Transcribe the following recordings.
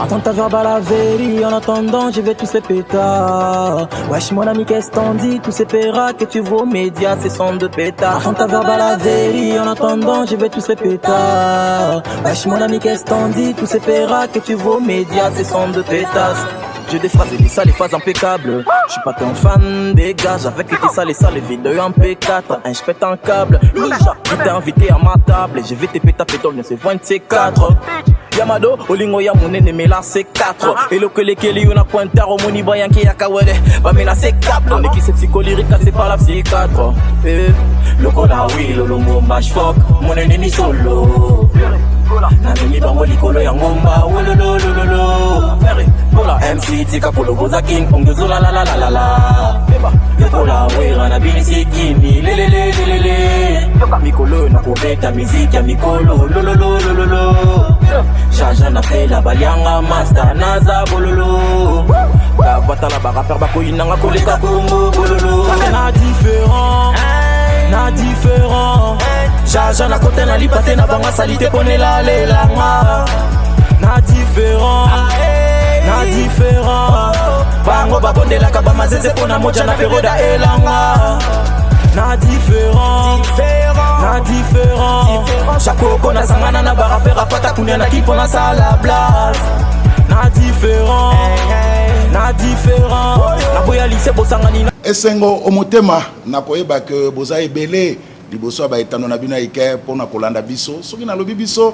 Attends ta verbe à la vérité, en attendant je vais tous ces pétards. Wesh mon ami qu'est-ce t'en dis, tous ces péras que tu vois aux médias, c'est son de pétards. Attends ta verbe à la vérité, en attendant je vais tous ces pétards. Wesh mon ami qu'est-ce t'en dis, tous ces péras que tu vois aux médias, c'est son de pétards. J'ai des phrases et des salles, les phases impeccables. Je suis pas ton fan, dégage. Avec tes salles et salles, les vidéos en P4. Je pète un câble. Louja, qui t'a invité à ma table. Je vais te péter pétole, c'est 24. Yamado, Olingo Yamoune, mais là c'est 4. Et le que les Kelly, on a pointé au Moni Bayan qui a Kawele. Bah, mais là c'est 4. On est qui c'est psycholyrique, c'est pas la psychiatre. Le cola, oui, le lomo, match fuck. Mon ennemi solo. Nami bango likolo ya ngomba wololololo Ferry Bola MC tika kolo goza king Ongezo la la la la la la Yokola wera na bilisi kimi lelelelelele Mikolo na kubeta miziki ya mikolo lololololo Jaja na fela balianga master naza bololo Kavata la barapper bako inanga koleka kongo bololo Na différent Na différent Jaja na kote na lipate na banga salite pone la lelanga Na différent Na différent Bango babonde la kaba mazeze pona moja na peroda elanga Na différent Na différent Chaque kona sangana na barapera pata kunya na kipo na sala blast Na différent Na différent Na boya lise bosangani Esengo omotema na koyeba ke boza ebele liboso ba etano na bino ike pona kolanda biso soki na lobi biso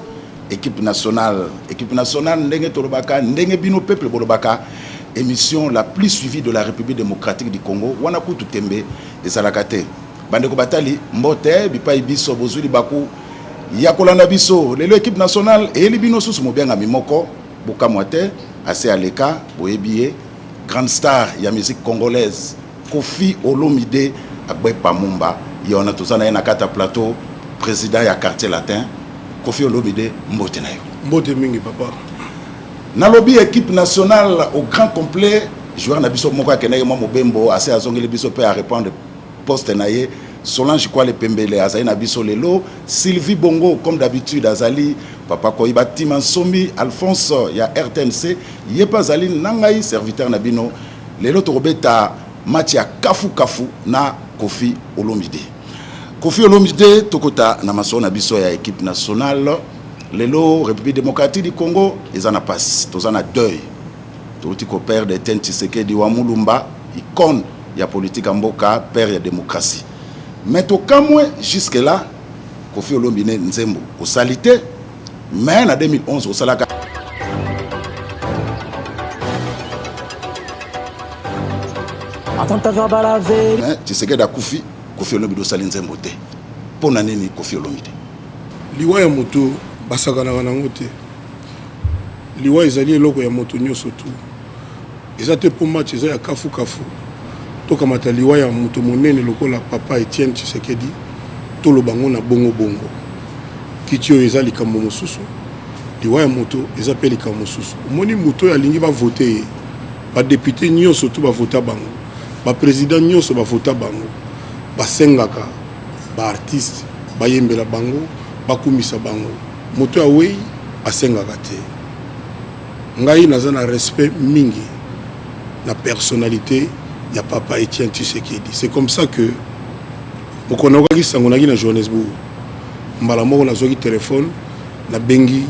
équipe nationale ndenge tolobaka ndenge bino peuple bolobaka émission la plus suivie de la République démocratique du Congo wana kutu tembe ezalaka te bandeko batali mbote bipai biso bozuli baku ya kolanda biso lelo équipe nationale eyeli bino susu mobianga mimoko bokamwate ase aleka boyebiye grande star ya musique congolaise Kofi Olomide Agbe Pamumba yona tozana na kata plateau président ya quartier latin Kofi Olomide mbote na yo mbote mingi papa na lobby équipe nationale au grand complet joueur na biso moko akene mo mobembo assez azongeli biso pe à répondre poste na ye Solange Kwale Pembele azali na biso lelo Sylvie Bongo comme d'habitude azali papa Koiba Timansombi Alphonse ya RTNC yepa azali nangai serviteur na bino lelo tokobeta match ya kafu na Kofi Olomide. Kofi Olomide tokota na maso na biso ya équipe nationale lelo République démocratique du Congo ezana passe tozana deuil toti ko père de Etienne Tshisekedi wa Mulumba icône ya politique mboka père ya démocratie mais to kamwe jusque là Kofi Olomide nzembo au salité mais en 2011 au salaka Attends ta verbe à la vérité. Tu sais que Kofi Olomide osali nzembo te. Pona nini Kofi Olomide? Liwa ya moto basakana nango te. Liwa ezali eloko ya moto nyonso tu. Eza te pour match eza ya kafu. Toka mata liwa ya moto monene lokola papa Etienne Tshisekedi tolo bango na bongo. Kitio eza likambo mosusu. Liwa ya moto eza pe likambo mosusu. Moni moto ya lingi ba voter. Ba député nyonso tu ba voter bango. Ba président nyonso ba vota bango basengaka ba artiste bayembela bango bakumisa bango moto awei asengaka te ngai naza na respect mingi na personnalité ya papa Etienne Tshisekedi c'est comme ça que okonaki sango naki na Johannesburg mbala moko nazwaki téléphone na bengi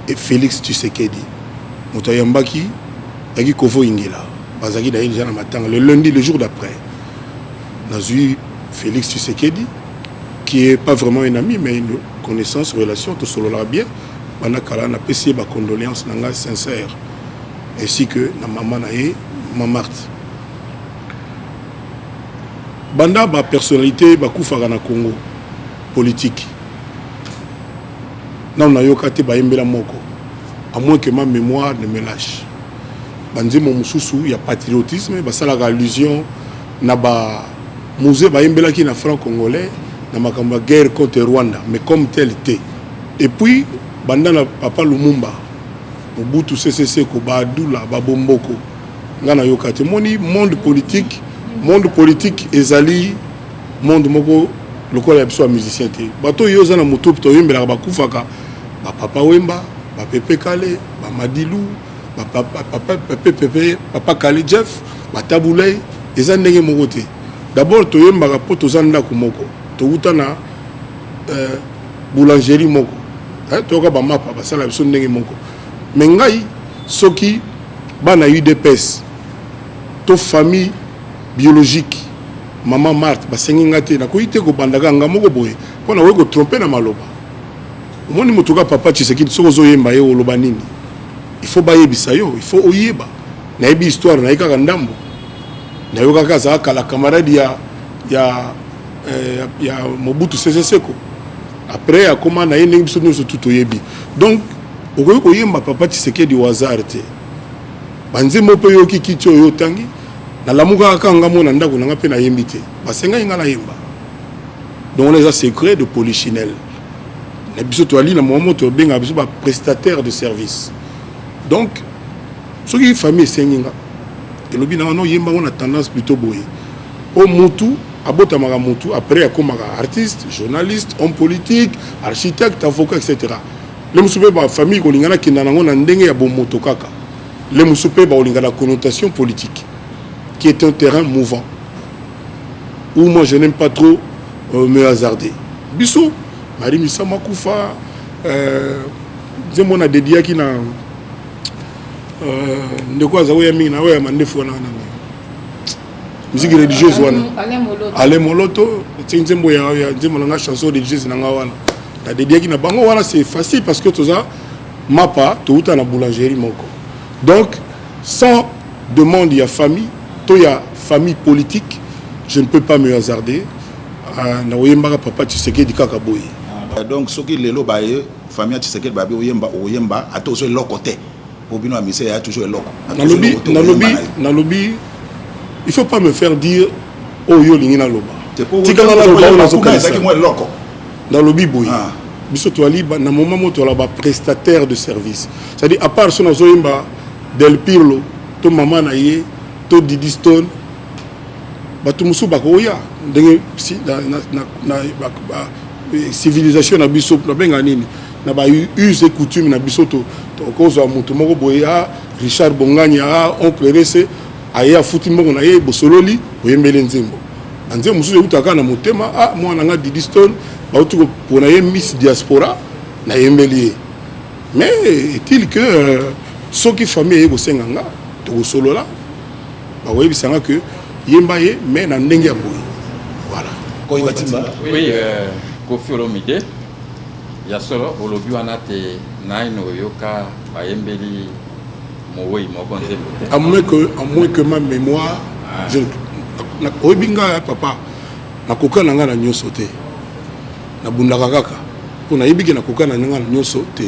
et Félix Tshisekedi moto yambaki yaki Kovo Ingela Bazaki déjà na matanga le lundi le jour d'après Nazui Félix Tshisekedi qui est pas vraiment un ami mais une connaissance relation tout solo la bien banakala na pesi ba condoléances nanga sincère ainsi que na maman nae Mamarte banda ba personnalité ba kufaka na Congo politique non na yokate ba yembela moko à moins que ma mémoire ne me lâche banzimo mususu ya patriotisme basalaka allusion na ba musée ba yembela ki na franc congolais na makambo ya guerre contre Rwanda mais comme tel té et puis banda na papa Lumumba Mobutu CCC ko ba Adula ba Bomboko ngana yokate moni monde politique ezali monde moko lokola biso musicien té bato yoza na moto to yembela ba kufaka ba papa Wemba ba Pepe Kale ba Madilu papa Kali Jeff batabulay eza ndenge moko te. D'abord toyembaka po tozanda ko moko touta na boulangerie moko toka ba mapa basala biso ndenge moko mais ngai soki bana UDPS to famille biologique maman Marthe basengi ngate na ko ite ko bandaka ngamoko boye pona we ko tromper na maloba omoni motuka papa Tshisekedi soko zoyemba ye oloba nini il faut bayebisa yo il faut oyeba na yebi histoire na ikaka ndambo na yo kaka za kala camarade ya Mobutu Sese Seko après a comment na yene biso nyonso tout oyebi donc okoyi koyemba papa Tshisekedi au hasard te banzembo pe yo kiki yo tangi na lamuka kaka ngamo na ndako nanga pe na yembi te basenga inga na yemba donc on les a secret de polichinelle na biso to ali na moment to benga biso ba prestataire de service donc ce qui famille senginga et lobi na no yemba on a tendance plutôt boye au mutu abota maka mutu après akomaka artiste journaliste homme politique architecte avocat etc. le musupe ba famille ko lingana kinana ngona ndenge ya bomoto kaka le musupe ba olingana connotation politique qui est un terrain mouvant où moi je n'aime pas trop me hasarder biso Marie Missa Makufa zemona dédié qui na ndeko azawo ya mingi na we ya mandefu wana musique religieuse wana ale moloto tsinzembo ya nzembo nga chanson religieuse nanga wana ta dédié qui na bango wana c'est facile parce que toza mapa to uta na boulangerie moko donc sans demande ya famille to ya famille politique je ne peux pas me hasarder na oyemba papa Tshisekedi kaka boye donc ce qui lelo baye famille Tshisekedi babe oyemba atozo lokote obino amise ya toujours loko na lobby il faut pas me faire dire oh yo lingi na loba tikala la loba na zokanisa dans lobby boy biso to ali na moment moto la ba prestataire de service c'est-à-dire à part son zoyemba Del Pirlo to mama na ye to Didi Stone batu musu bakoya ndenge si na civilisation na biso na benga nini na ba use et coutume na biso to kozo mutu moko boye Richard Bonganya oncle Rese aya futi moko na ye bosololi oyembele nzembo anze musu utaka na motema mwana nga Didi Stone ba utuko pona ye Miss Diaspora na yembeli mais est-il que ceux qui famille ego senganga to solola ba webi sanga que yemba ye mais na ndenge ya boye voilà ko ibatimba oui Kofi Olomide ya solo olobi wana te naino yoka ba yembeli mowe moko nzembo à moins que ma mémoire je na oyebinga papa na koka nanga na nyoso te na bundaka kaka pona yebiki na koka nanga na nyoso te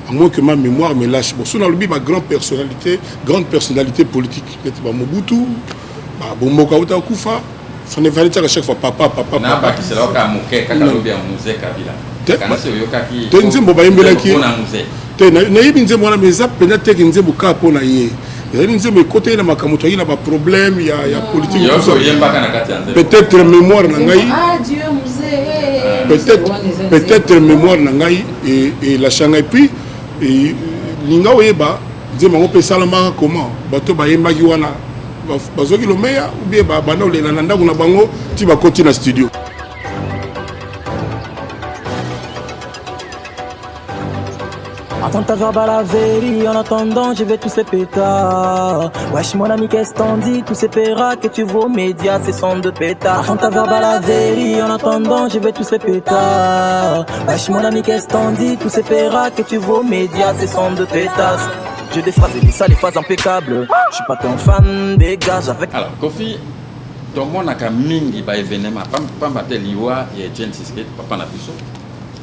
à moins que ma mémoire me lâche bon sona lobi ba grande personnalité politique peut-être ba Mobutu ba Bomboka uta kufa ça ne valait à chaque fois papa na ba kisela ka moke kaka lobi ya musée Kabila kana se yoka ki te nzembo ba yembela ki na musée te na yebi nzembo na meza pena te ki nzembo ka pona ye ezali nzembo côté na makamto yi na ba problème ya politique tout ça yemba kana kati ya nzembo peut-être mémoire na ngai Dieu musée peut-être mémoire na ngai et la changa et puis linga oyeba nzembo ngo pesa la manga comment bato ba yemba ki wana bazoki lo meya ou bien ba bana olela na ndako na bango ti ba koti na studio. Attends ta verbe à la vérité, en attendant je vais tous ces pétards. Wesh mon ami qu'est-ce t'en dis, tous ces péras que tu vois aux médias, c'est son de pétards. Attends ta verbe à la vérité, en attendant je vais tous ces pétards. Wesh mon ami qu'est-ce t'en dis, tous ces péras que tu vois aux médias, c'est son de pétards. J'ai des phrases et ça, des phrases impeccables. Je suis pas qu'un fan, dégage avec. Alors Kofi, ton monde a mingi ba événement, pas battre liwa et Etienne Tshisekedi papa na biso.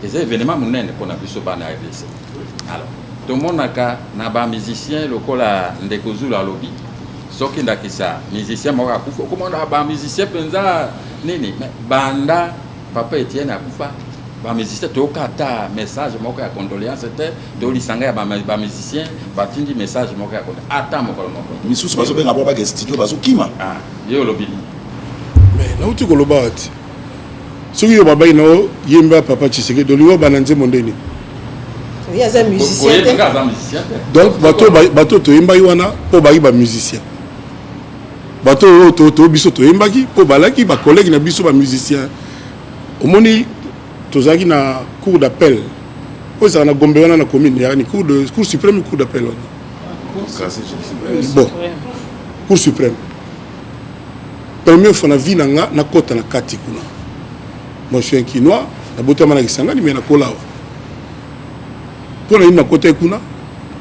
Et ces événements munene pour na biso ba na RDC. Alors, tout le monde a un musicien, le col à Ndekozula lobby. Sauf qu'il y a un musicien, comment on a un musicien, nini, banda, papa Etienne a koufa. Un musicien, tu as un message, tu as condoléance, tu as un musicien, tu as un message, tu as condoléance. Attends, mon colonel. Mais sous ce que tu as un studio, tu as un kima. Ah, il y a un lobby. Mais là où tu as un lobby, ce qui est un lobby, papa Tshisekedi, tu as un lobby. Il y a un musicien. Donc bateau to imba wana po ba musicien. Bateau to biso to imbaki po balaki ba collègue na biso ba musicien. Omoni tozaki na cour d'appel. O ça na Gombe wana na commune ya ni cour suprême cour d'appel. Bon. Cour suprême. Première fois na vie na kota na kati kuna. Moi je suis un Kinois, na botama na kisanga ni mena kola. Pour na kota kuna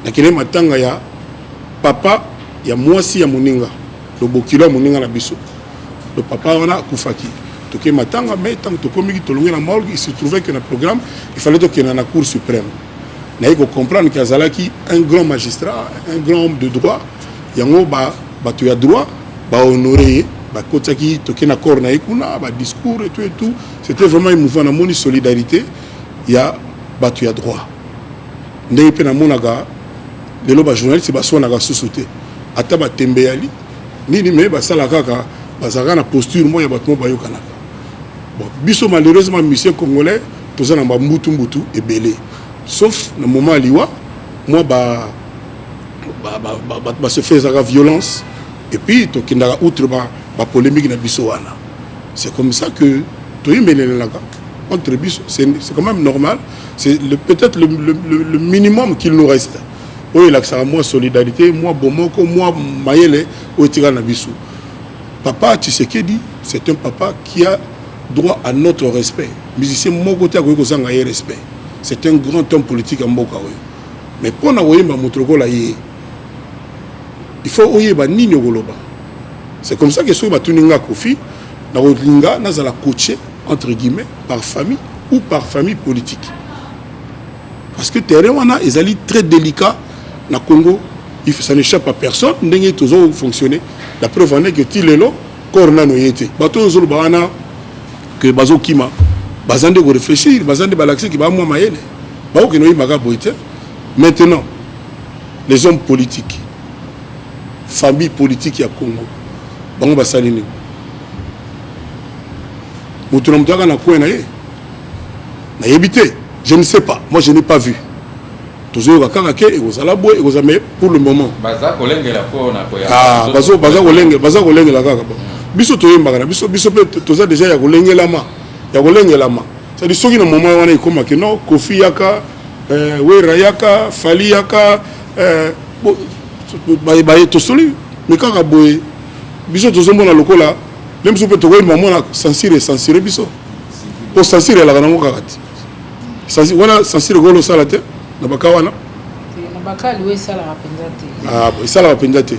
na kile matanga ya papa ya mwasi ya moninga. Le bokilo moninga na biso. Le papa wana kufaki. Toke matanga mais tant to komi to longa na morgue, il se trouvait que dans le programme, il fallait que na cour suprême. Na yiko comprendre que azalaki un grand magistrat, un grand homme de droit, yango ba tu as droit ba honorer ba kotaki toke na corps na ikuna ba discours et tout. C'était vraiment émouvant na moni solidarité, il y a ba tu as droit. Ndenge pe na monaga lelo ba journaliste ba sona ga société. Ata ba tembeyali nini me ba sala kaka bazaka na posture moya batmo ba yokanaka. Bon, biso malheureusement musicien congolais toza na mbutu et belé. Sauf le moment liwa moi se fait la violence et puis to kindaka outre ba polémique na biso wana. C'est comme ça que to yimelelaka entre biso, c'est quand même normal, c'est peut-être le minimum qu'il nous reste. Oui, il a moi solidarité, moi bomoko, moi mayele o tika na biso. Papa Tshisekedi, c'est un papa qui a droit à notre respect. Musicien moko ta ko kozanga respect. C'est un grand homme politique en Mboka. Mais pour na oyeba motrokola ye, il faut oyeba nini goloba. C'est comme ça que so batuninga Kofi na rolinga na za la coacher entre guillemets par famille ou par famille politique. Parce que terrain wana ezali très délicat na Congo, ça n'échappe à personne, ndenge toujours fonctionner. La preuve en est que Tilelo corona no yete. Bato zolo bana que bazo kima bazande ko réfléchir, bazande balaxer ki ba moi mayele. Ba ko no yimaga boite. Maintenant les hommes politiques, famille politique ya Congo. Bango basalini. Mutu na mutaka na ko na ye. Na yebité, je ne sais pas. Moi je n'ai pas vu. Toujours kakake et aux alabo et aux amé pour le moment. Baza kolengela ko na ko ya. Ah, baza kolengela kaka. Biso to yemba na biso pe toza déjà ya kolengela ma. Ya kolengela ma. Ça dit soki na moment wana ikoma ke non Kofi yaka Wera yaka Fali yaka ba to soli mais kaka boye biso to zomona lokola même si peut to yemba mona censurer biso. Pour censurer la kana mo kakati. Censurer wana censurer golo sala te. Na bakawana na bakali we sala rapenzate ah sala rapenzate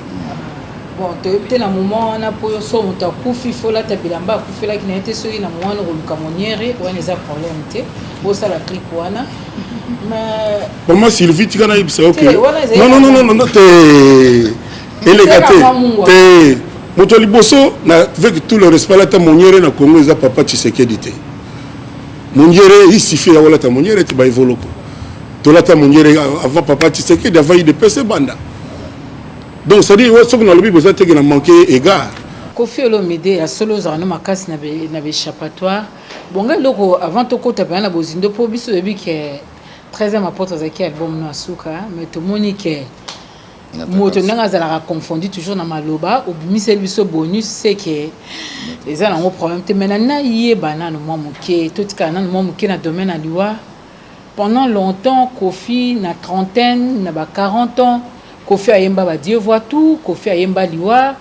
bon te na moment na po so muta kufi fola ta bilamba kufi la kina ete soki na moment no luka moniere wana eza problème te bo sala clip wana mais comment Sylvie tika na ibisa OK non te elegate te moto liboso na avec tout le respect la ta moniere na Congo eza papa Tshisekedi te moniere ici fait wala ta moniere te ba evoloko Tolata moniere avant papa Tshisekedi avant il de PC banda. Donc ça dit ce qu'on a le besoin de na manquer égard. Kofi Olomide a solo zano makasi na échappatoire. Bonga loko avant to kota pa na bozindo po biso ebi ke 13e apôtre zaki album no asuka mais to monique moto nanga zala confondu toujours na maloba ou misel biso bonus c'est que les gens ont un problème te menana yeba na no momuke tout ka na no momuke na domaine aliwa. Pendant longtemps, Kofi na trentaine, na 40 ans, Kofi ayemba ba Dieu voit tout, Kofi ayemba liwa.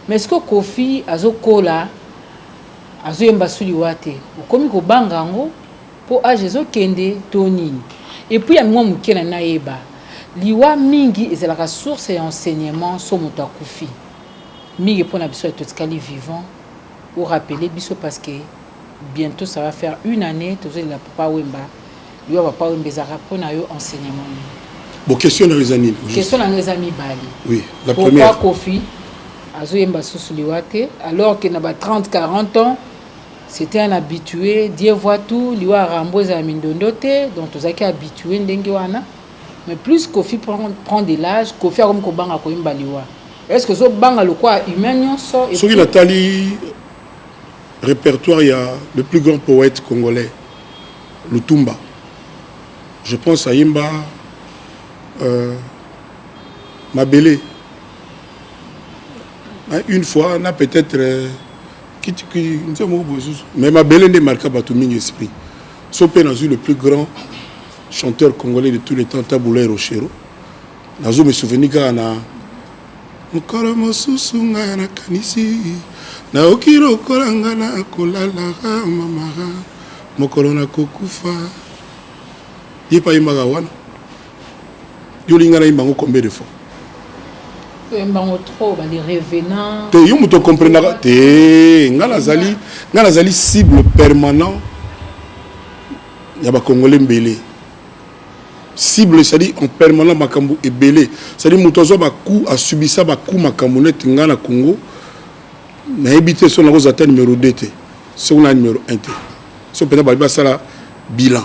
Mais est-ce que Kofi azokola azoyemba suliwa te? Komi ko bangango po age zo kende toni. Et puis ya mwa mukena na yeba. Liwa mingi ezalaka source et enseignement so muta Kofi. Mingi pona bisoetotikali vivant ou rappeler biso parce que bientôt ça va faire une année toujours la papa wemba. Il va pas un bizarre pour na yo enseignement. Bon question dans les amis. Question dans les amis Bali. Oui, la première. Pourquoi Kofi azoyemba susuliwate alors qu'il n'a pas 30-40 ans, c'était un habitué, Dieu voit tout, liwa ramboza mindondote, donc tous qui habitué ndenge wana. Mais plus Kofi prend de l'âge, Kofi a comme ko banga ko yemba liwa. Est-ce que zo banga le quoi humain nyonso et Soki Nathalie répertoire il y a le plus grand poète congolais Lutumba. Je pense à Yimba, Mabélé. Une fois, on a peut-être... mais Mabélé n'est marqué par tout mon esprit. Sopé Nazu, le plus grand chanteur congolais de tous les temps, Taboulay Rochero. Nazu me souvenir qu'il y a Mokolo mosusu nga na kanisi na okiro kolanga na kolala mama mokolo na kokufa yepa imaga wana yolinga na imbango combien de fois imbango trop ba les revenants te yo muto comprendre te nga nazali cible permanent ya ba congolais mbele cible, c'est-à-dire en permanent makambo et belé. C'est-à-dire mutozo ba coup a subi ça ba coup makambo net ngana Congo. Na habité son na rozata numéro 2 t. C'est on a numéro 1 t. So peut-être ba sala bilan.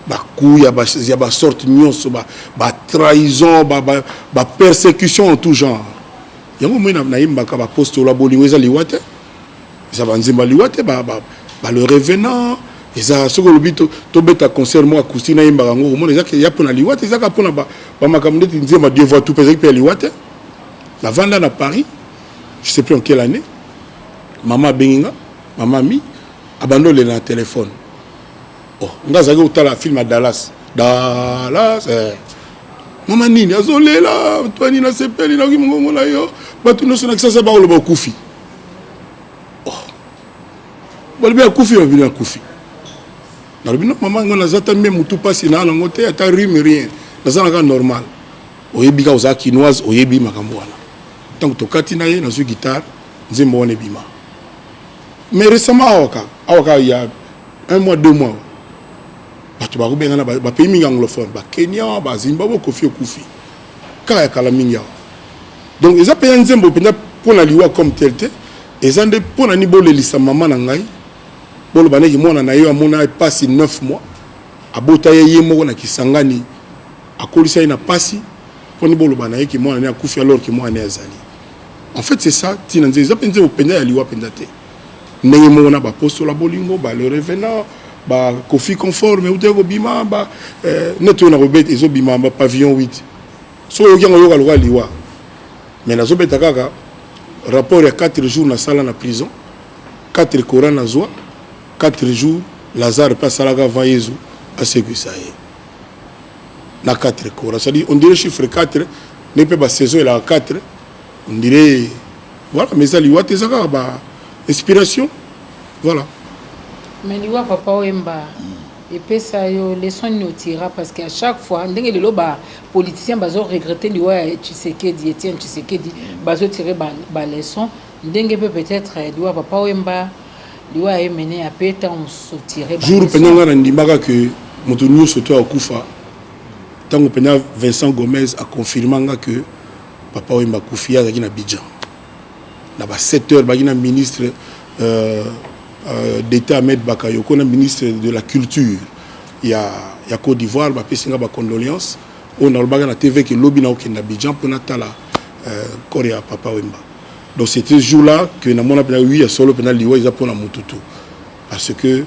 Ba coup ya ba sorte nyonso ba trahison ba persécution en tout genre. Yango mo na yimba ka ba poste la bolingo za liwate. Ça ba nzimba liwate ba le revenant. Eza soko lobito to beta concert mo acoustique na yimba ngo mo eza ya pona liwate eza ka pona ba makambo ndeti nzema Dieu voit tout peut-être liwate la vanda na Paris je sais plus en quelle année maman benginga maman mi abandonne le téléphone oh ngaza go tala film à Dallas maman nini azolela toi ni na sepeli na kimongo na yo batu no sona kisa ba lo ba kufi oh bolbe kufi on vient kufi. Non, maman, on a zatami mutu pasi na ngote ata rime rien. Nazana normal. Oyebi ka oza kinoise, oyebi makambo wana. Tant que tokati na ye na zu guitare, nzembo wana bima. Mais récemment awaka il y a 1 mois 2 mois. Batu ba rubenga na ba pays mingi anglophone, ba Kenya, ba Zimbabwe kofi okufi. Kaya kala mingi. Donc ils appellent nzembo penda pour la liwa comme tel te. Ezande pour na ni bolelisa maman na ngai. Bolo baneki mwana na yo amona passe 9 mois abota ye moko na kisangani akolisa ina pasi poni bolo baneki mwana na akufi alors que mwana azali. En fait c'est ça tina nzeza penze openda ya liwa penda te ndenge moko na ba posto la bolingo ba le revenant ba kofi confort mais uteko bima ba neto na robet ezo bima ba pavillon 8 so yo yango yo ka liwa mais na zo beta kaka rapport ya 4 jours na sala na prison 4 Coran na zoa 4 jours, Lazare passe à la Gavaïzou à ce que ça y est. Na 4 cours. C'est-à-dire, on dirait chiffre 4, n'est pas saison et la 4, on dirait, voilà, mais ça, l'Iwa, c'est ça, inspiration, voilà. Mais l'Iwa, papa, Wemba, et puis ça, les sons nous tirent parce qu'à chaque fois, les politiciens, ils ont regretté l'Iwa, Tshisekedi, Etienne Tshisekedi, ils ont tiré les sons, peut-être, l'Iwa, papa, Wemba, lui a mené à péter on sortirait jour pendant na ndimaka que moto nyo soto akufa tango pendant Vincent Gomez a confirmé que papa Wemba kufia azaki na Abidjan na ba 7h ba na ministre d'État Ahmed Bakayoko na ministre de la culture il y a Côte d'Ivoire ba pesinga ba condoléances on a le na TV que lobby na okenda Abidjan pour natala Korea papa Wemba. Donc c'était ce jour-là que nous avons eu à solo pendant liwa ils pour la mututu parce que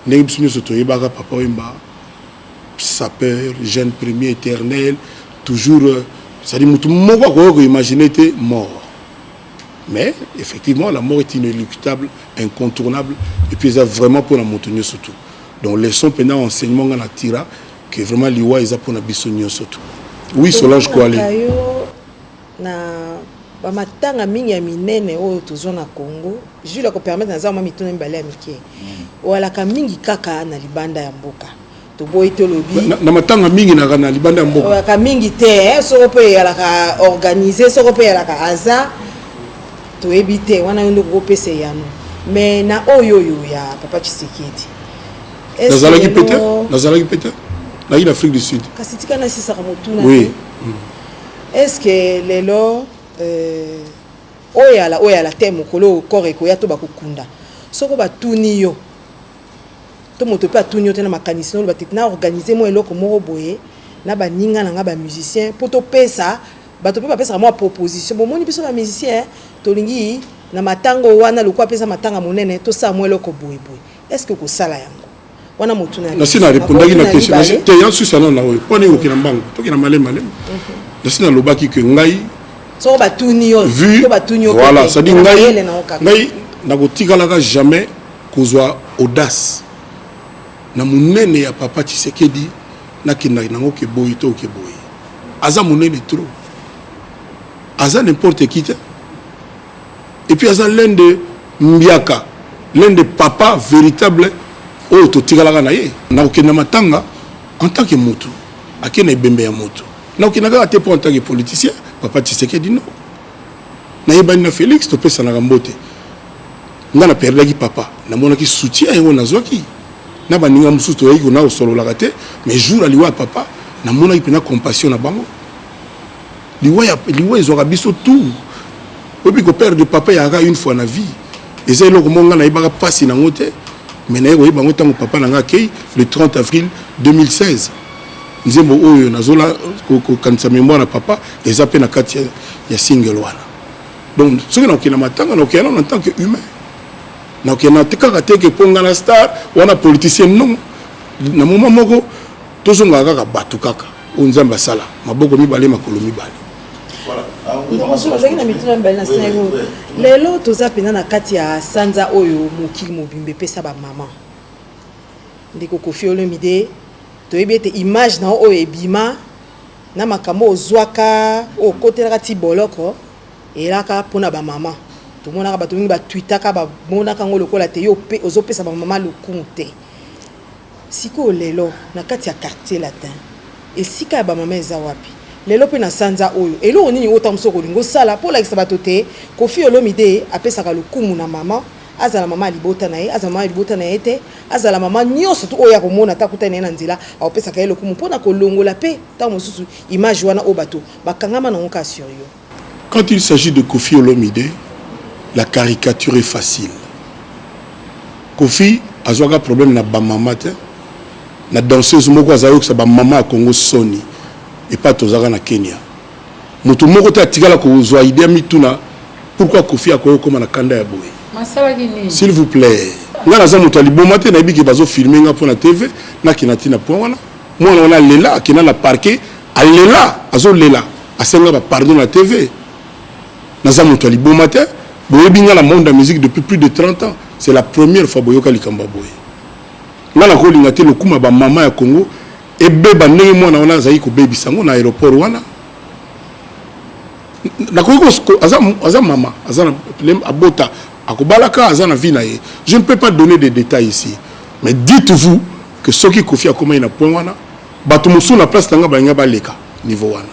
nous sommes papa Wemba sapeur jeune premier éternel toujours ça dit mutu moko ko imaginer était mort mais effectivement la mort est inéluctable incontournable et puis ça vraiment pour la mututu surtout donc les sons pendant enseignement on a tiré que vraiment liwa ils pour la bisonio surtout oui Solange quoi aller na ba matanga mingi ya minene oyo tozo na Congo jula ko permettre na za mwa mituna mbale ya mike wala ka mingi kaka na libanda ya mboka to boy to lobi na matanga mingi na libanda ya mboka wala ka mingi te so pe ya la ka organiser so pe ya la ka aza to ebite wana ndo ko pese yano mais na oyo ya papa Tshisekedi nazalaki pété na in Afrique du Sud kasitika na sisa ka motuna oui est-ce que lelo oyala te mokolo kore ko ya to bakukunda soko batuni yo to moto pe atuni yo te na makanisi no batina organiser mo eloko moko boye na baninga na nga ba musicien poto pesa bato pe ba pesa mo proposition bon moni biso ba musicien to lingi na matango wana lokwa pesa matanga monene to sa mo eloko boye est-ce que ko sala yango wana motuna na sina répondaki na question te ya susa na oyo pone ko kina mbango to kina malema na sina lobaki que ngai so ba tunio to ba tunio voilà ça dit ngai na kotikalaka jamais kozwa audace na munene ya papa Tshisekedi na kinda nango ke boyi to ke boyi aza munene trop aza n'importe qui et puis aza l'un de mbiaka l'un de papa véritable oyo totikalaka na ye na kokenda matanga en tant que motu akena ebembe ya motu na kokendaka te mpo en tant que politicien papa Tshisekedi non nayebani na Félix topesanaka mbote nga na perdaki papa namonaki soutien yango nazwaki na baninga mosusu toyaki kona kosololaka te mais jour aliwa ya papa namonaki mpena compassion na bango liwa ezwaka biso tout oyebi koperdre papa yaka une fois na vie eza eloko mo nga nayebaka mpasi nango te mais naye koyeba yango ntango papa nanga akei le 30 avril 2016 nzembo oyo nazola kokanisa mémoire na papa eza mpe na kati ya single wana donc soki nakokenda matanga nakokenda en tant que humain nakokenda te kaka te ke mpo nga na star wana politicien non na moma moko tozongaka kaka bato kaka oyo nzambe asala maboko mibale makolo mibale ozalaki na mituna mibale na sengo lelo toza mpena na kati ya sanza oyo mokili mobimba epesa bamama ndeko Koffi Olomide toyebi ete image na oyo ebima na makambo ozwaka okotelaka ti boloko elaka mpona bamama tomonaka bato mingi batwitaka bamonaka yango lokola te yo mpe ozopesa bamama lokumu te sikoyo lelo na kati ya quartier latin esika ya bamama eza wapi lelo pe na sanza oyo eloko nini ota msoko olingo sala mpo lakisa bato te Koffi Olomide apesaka lokumu na mama azala mama alibota na ye azala mama alibota na ye te azala mama nyonso to oyo akomona takuta na ye na nzela apesaka ye lokumu mpona kolongola pe ntango mosusu image wana oyo bato bakangama nango ka sur yo. Quand il s'agit de Koffi Olomide, la caricature est facile. Koffi azwaka problème na ba mama te na danseuse moko azayo sa ba mama a Congo Sony et pas tozaka na Kenya. Moto moko te atikala ko zwa idée mituna pourquoi Koffi akoyo koma na kanda ya boye. S'il vous plaît. Nga naza moto aliboma te na yebiki bazo filmer nga pona TV na kinatina point wana. Mwana wana lela akina na parquet alela azo lela asenga ba pardon na TV. Naza moto aliboma te boyebi nga na monde de la musique depuis plus de 30 ans. C'est la première fois boyoka likamba boye. Nga na kolinga te lokuma ba mama ya Congo ebeba ndenge mwana wana azali ko baby sango na aéroport wana. Na ko aza mama azana abota akobalaka azana vie na ye. Je ne peux pas donner des détails ici. Mais dites-vous que ce qui Koffi a comme na point wana bato musu na place tanga ba ngaba leka niveau wana.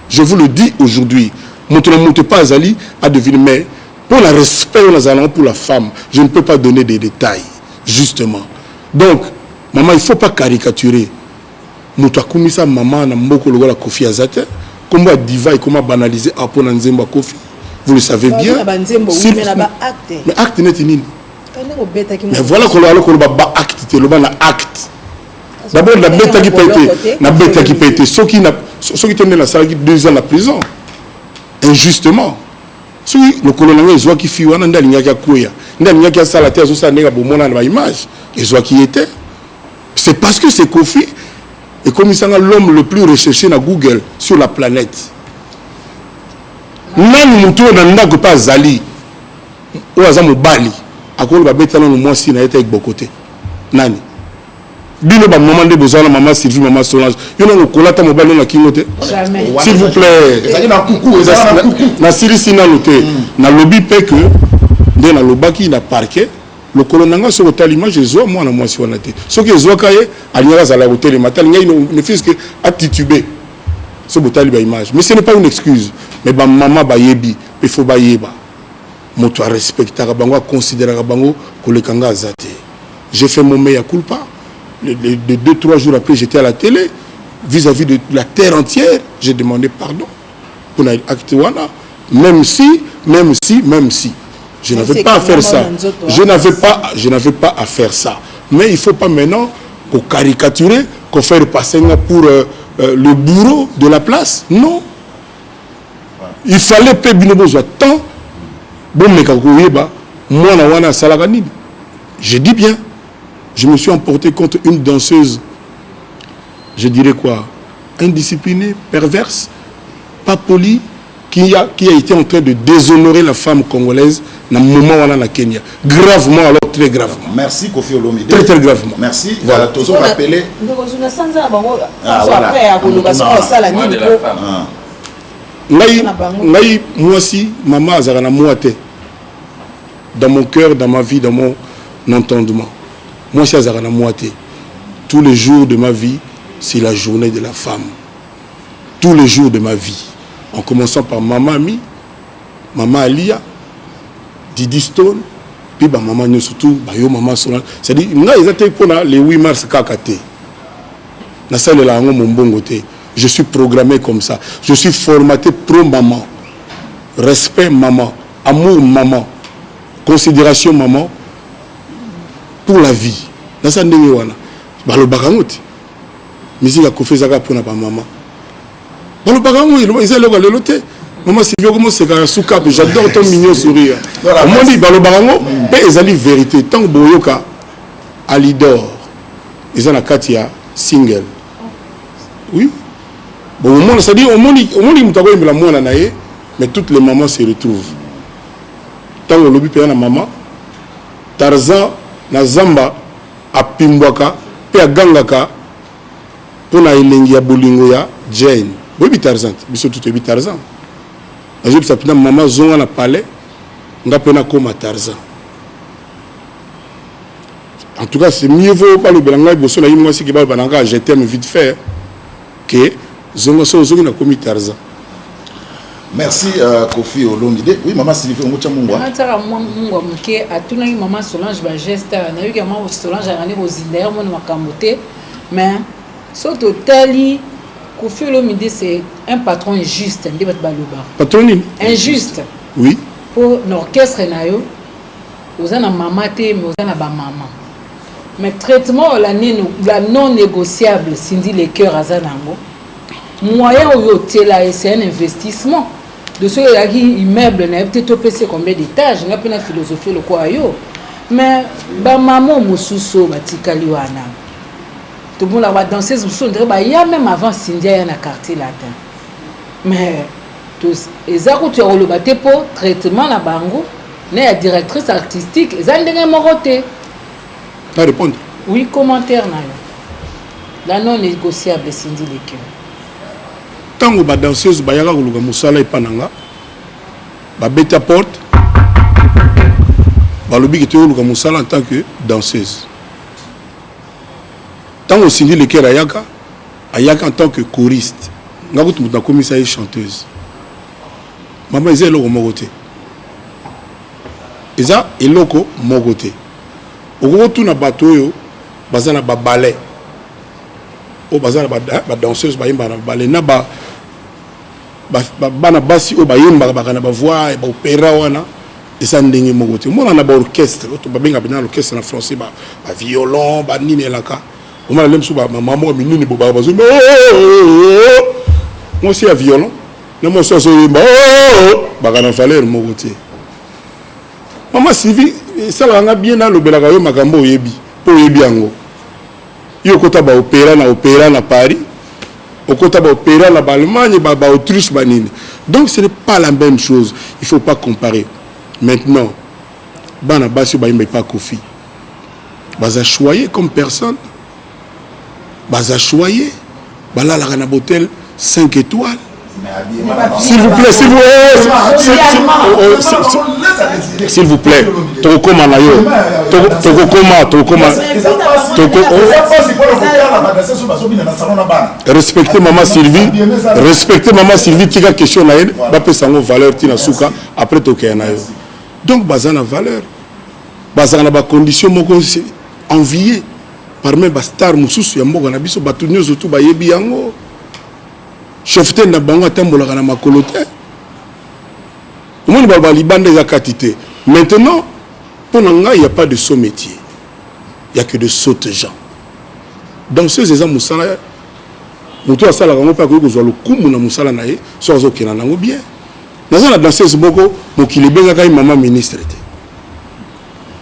Je vous le dis aujourd'hui, montre pas azali à deviner mais pour le respect pour la femme, je ne peux pas donner des détails justement. Donc maman, il ne faut pas caricaturer. Moto akumisa maman na mboko lokola Koffi azate. Comment diva et comment banaliser après Nzemba Koffi. Vous le savez bien. Mais acte n'est nini. Mais voilà qu'on a le acte, le ban acte. D'abord la bête qui peut être, la bête qui peut être, ceux qui tiennent la salle 2 ans en prison, injustement. Celui le colonel Zoa qui fit wana ndali nyaki akuya, ndali nyaki asala te azosa ndeka bomona na image, et Zoa qui était. C'est parce que c'est Koffi. Et comme il s'en a l'homme le plus recherché dans Google sur la planète. Nani mutu na ndako pa zali. O azamu bali. Akolo ba betana no mwasi na eta ekbokote. Nani? Bino ba maman de besoin la maman Sylvie maman Solange. Yo na kolata mobile na kingote. Jamais. S'il vous plaît. Ezali na kuku, ezali na kuku. Na sirisi na loté. Na lobby pe que de na lobaki na parquet. Le colonel sur l'hôtel image je moi na moi si on a été ce que je kaye aliara za la hôtel matin il ne fait que à tituber ce hôtel image mais ce n'est pas une excuse mais ba maman ba yebi il faut ba yeba moto respecter bango considérer bango ko le kanga azate j'ai fait mon meilleur culpa de 2-3 jours après j'étais à la télé vis-à-vis de la terre entière j'ai demandé pardon pour la acte wana même si je n'avais pas à faire ça. Je n'avais pas à faire ça. Mais il ne faut pas maintenant qu'on caricaturer, qu'on fasse passer pour le bourreau de la place. Non. Il fallait payer besoin tant. Bon, mais quand vous moi, je dis bien. je me suis emporté contre une danseuse, je dirais quoi, indisciplinée, perverse, pas polie, qui a été en train de déshonorer la femme congolaise dans le moment où on est à Kenya. Gravement, alors très gravement. Merci Kofi Olomide. Très très gravement. Merci. Voilà, tous rappelé. Moi aussi, maman azarana moite. Dans mon cœur, dans ma vie, dans mon entendement. Moi aussi azarana moite. Tous les jours de ma vie, c'est la journée de la femme. Tous les jours de ma vie. En commençant par maman Ami, maman Alia, Didi Stone, puis maman Nyo surtout, maman Solange. C'est-à-dire, ils étaient pour le 8 mars kakate. Je suis programmé comme ça. Je suis formaté pro maman. Respect maman. Amour maman. Considération maman. Pour la vie. Dans ça, le barangote. Musique a fait ça pour la maman. Le barangote, ils ont le loté. Maman, c'est vieux comme c'est sous cap. J'adore ton mignon sourire. On dit, le barangote, ils ont la vérité. Tant que Boyoka, Alidor, ils ont la Katia, single. Oui. Bon, au monde, c'est-à-dire, au monde, mais toutes les mamans se retrouvent. Tant que l'objet payé la maman, Tarzan, na Zamba, à Pimbwaka, puis à Gangaka, pour na Ilengi ya Bolingoya, Jane. Oui, Tarzan, biso tout est Tarzan. Je sais que maman zonga na palais, on a pena comme Tarzan. En tout cas, c'est mieux vaut pas le belanga, bosso na yimwa si kibal bananga, je t'aime vite fait, que zonga so zonga na comme Tarzan. Merci Kofi Olomide. Oui, maman Sylvie, on tient mon bois. Maman Solange ba geste na yuki maman Solange ani rozindaire mon makamote mais surtout tali Kofi Olomide c'est un patron injuste ndi bat baloba. Patron injuste. Oui. Pour l'orchestre nayo ozana mama te mais ozana ba maman. Mais traitement la non négociable Cindy les cœurs azanango. Moyen où yotela c'est un investissement. De ceux qui immeuble n'a peut-être opé combien d'étages, n'a pas la philosophie le quoi yo. Mais ba maman mususo batikali wana. Tout le monde a dansé mususo ndreba ya même avant Cindy ya na quartier latin. Mais tous ezako tu le baté pour traitement na bango, né la directrice artistique, ezandenge moroté. Pas répondre. Oui, commentaire na yo. La non négociable Cindy Lekeu. Tant que les danseuses bayaka kuluka musala epananga ba beta porte ba lobi que kuluka musala en tant que danseuse. Tant que Cindy Lekeu ayaka en tant que choriste. Ngabutu muta komisa et chanteuse. Maman eza eloko mogote. Eza eloko mogote. Okoto na bato yo bazana ba ballet. O bazana ba danseuse ba yimba na ballet na ba bana basi o bayimba bakana ba voix ba opéra wana esa ndenge mogote mona na ba orchestre to babenga bina l'orchestre na français ba violon ba nini elaka o mala lemsu ba maman minini bo ba bazo moi aussi à violon na moi so yimba bakana valeur mogote maman Sylvie ça nga bien na lobelaka yo makambo oyebi po oyebi yango yo kota ba opéra na Paris. Au côté de l'opéra, l'Allemagne, l'Autriche, donc ce n'est pas la même chose. Il ne faut pas comparer. Maintenant, Bana Bassi n'est pas Kofi. Baza choyé comme personne. Baza choyé. Bala la Rana Botel 5 étoiles. S'il vous plaît, s'il vous plaît, Tokoma Nayo, Tokoma. Respectez maman Sylvie, qui a question na elle, va payer sa valeur tina souka après Tokaya Nayo. Donc bazana valeur, bazana ba condition moko envié par même ba star mususu ya mboka na biso batunyo surtout ba yebi yango. Chefte na bango atambolaka na makolo te. Omoni ba libanda ya katité. Maintenant, pour nanga il n'y a pas de saut métier. Il n'y a que de sautes gens. Dans ces exemples musala muto asala kango pa ko zo lokumu na musala na ye so zo kina nango bien. Naza na danseuse boko mokili benga kai maman ministre te.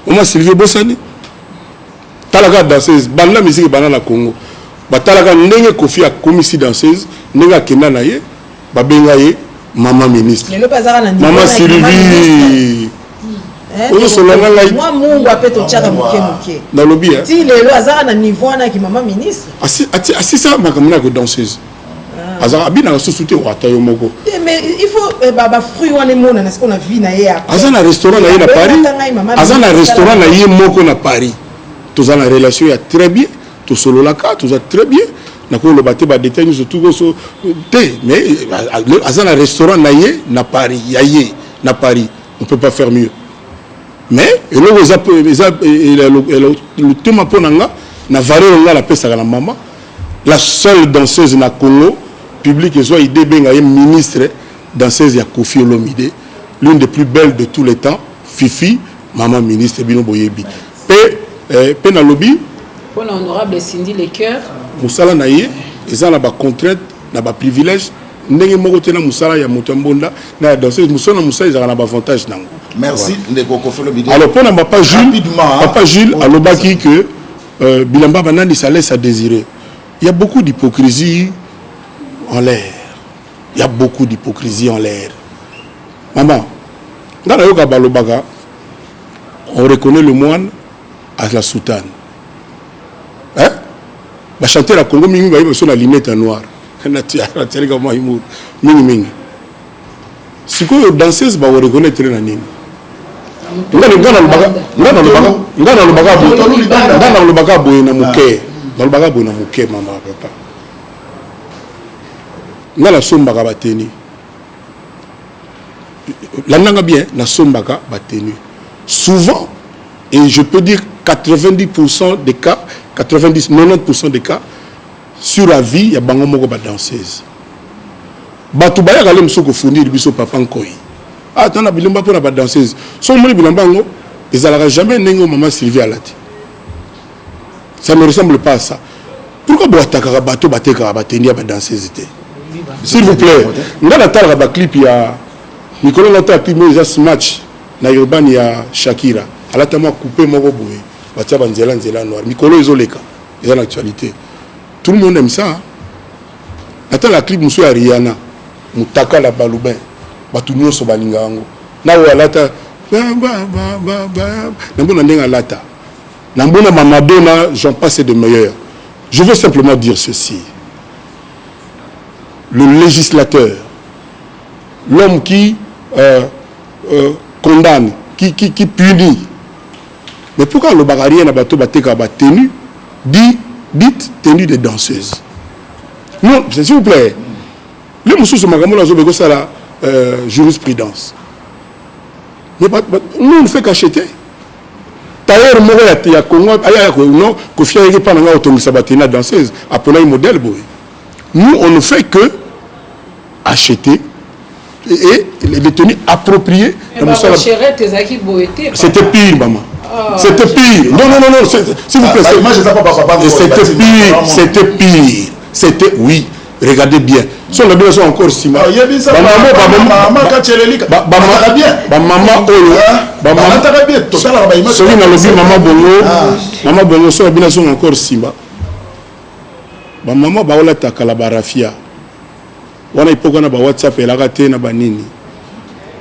Oma Sylvie Bossani. talaka danseuse banda musique bana na Congo ba talaka ndenge Kofi a commissi danseuse ndenge kenda na ye ba benga ye maman ministre maman Sylvie moi mungu apeto chaka muke na lobby ti lelo azara na niveau na ki maman ministre asi ça makamuna ko danseuse azara abina sosité wata yo moko mais il faut ba fruit wana mona na ce qu'on a vu na ye azana restaurant na ye na Paris azana restaurant na ye moko na Paris tous en relation il y a très bien tout solo la carte tous a très bien na ko le baté ba détail surtout so mais azana restaurant na ye na Paris yaye na Paris on peut pas faire mieux mais le thème pour nanga na valeur nga la pesa la maman la seule danseuse na Congo public et soit idée benga ministre danseuse ya Kofi Olomide l'une des plus belles de tous les temps Fifi maman ministre bino boyebi pe na lobby pour l'honorable Cindy Lecoeur musala na ye eza na ba contrainte na ba privilège ndenge moko tena musala ya motombonda na danseuse musala na ba avantage nango. Merci ndeko Kofi Olomide. Alors pour papa Jules alobaki que bilamba banani ça laisse à désirer. Il y a beaucoup d'hypocrisie en l'air. Il y a beaucoup d'hypocrisie en l'air. Maman, dans la yoga balobaka, on reconnaît le moine à la soutane. Hein? Bah chanter la Congo mingi ba sur la limette en noir. Na tiari comme Maïmour mingi mingi. Si quoi danseuse ba on reconnaître na nini. Ngana le baga boye na muke. Dans le baga boye na muke maman papa. Ngala sombaka bateni. L'annanga bien na sombaka bateni. Souvent et je peux dire 90% des cas, 90-90% des cas sur la vie, il y a bango moko ba danseuse. Batu baya kale msoko fournir biso papa nkoi. Ah tana bilamba pour ba danseuse. Son moni bilamba ngo, ils n'allaient jamais nengo maman Sylvie Alati. Ça ne ressemble pas à ça. Pourquoi boataka bato bateka batenia ba danseuse té? S'il vous plaît, ngana tala ba clip ya Nicolas Lata clip mais ça match na Urban ya Shakira. Alata moi couper moko boye. Batia banzela nzela noir. Nicolas ezoleka. C'est l'actualité. Tout le monde aime ça. Hein? Attends la clip monsieur Ariana, Mutaka la Baloubin, Batunyo Sobalinga ango. Na alata Nambona nenga lata. Nambona Mamadona, j'en passe de meilleurs. Je veux simplement dire ceci. Le législateur, l'homme qui condamne, qui punit. Mais pourquoi le bagarrier n'a pas tenu dites tenue de danseuse. Non, s'il vous plaît. Les moussous sont ça la jurisprudence. Mais nous, on ne fait qu'acheter. D'ailleurs, il y a Congo, non, Kofi a pas de danseuse, appelé un modèle. Nous, on ne fait que acheter et les tenues appropriées. C'était pire, maman. C'était pire. Non, s'il vous plaît. C'était pire. C'était, oui. Regardez bien. Si on a bien encore si mal. Maman bongo so bien so encore simba. Ba maman ba ola takala barafia. Wana ipoko na ba WhatsApp elaka te na banini.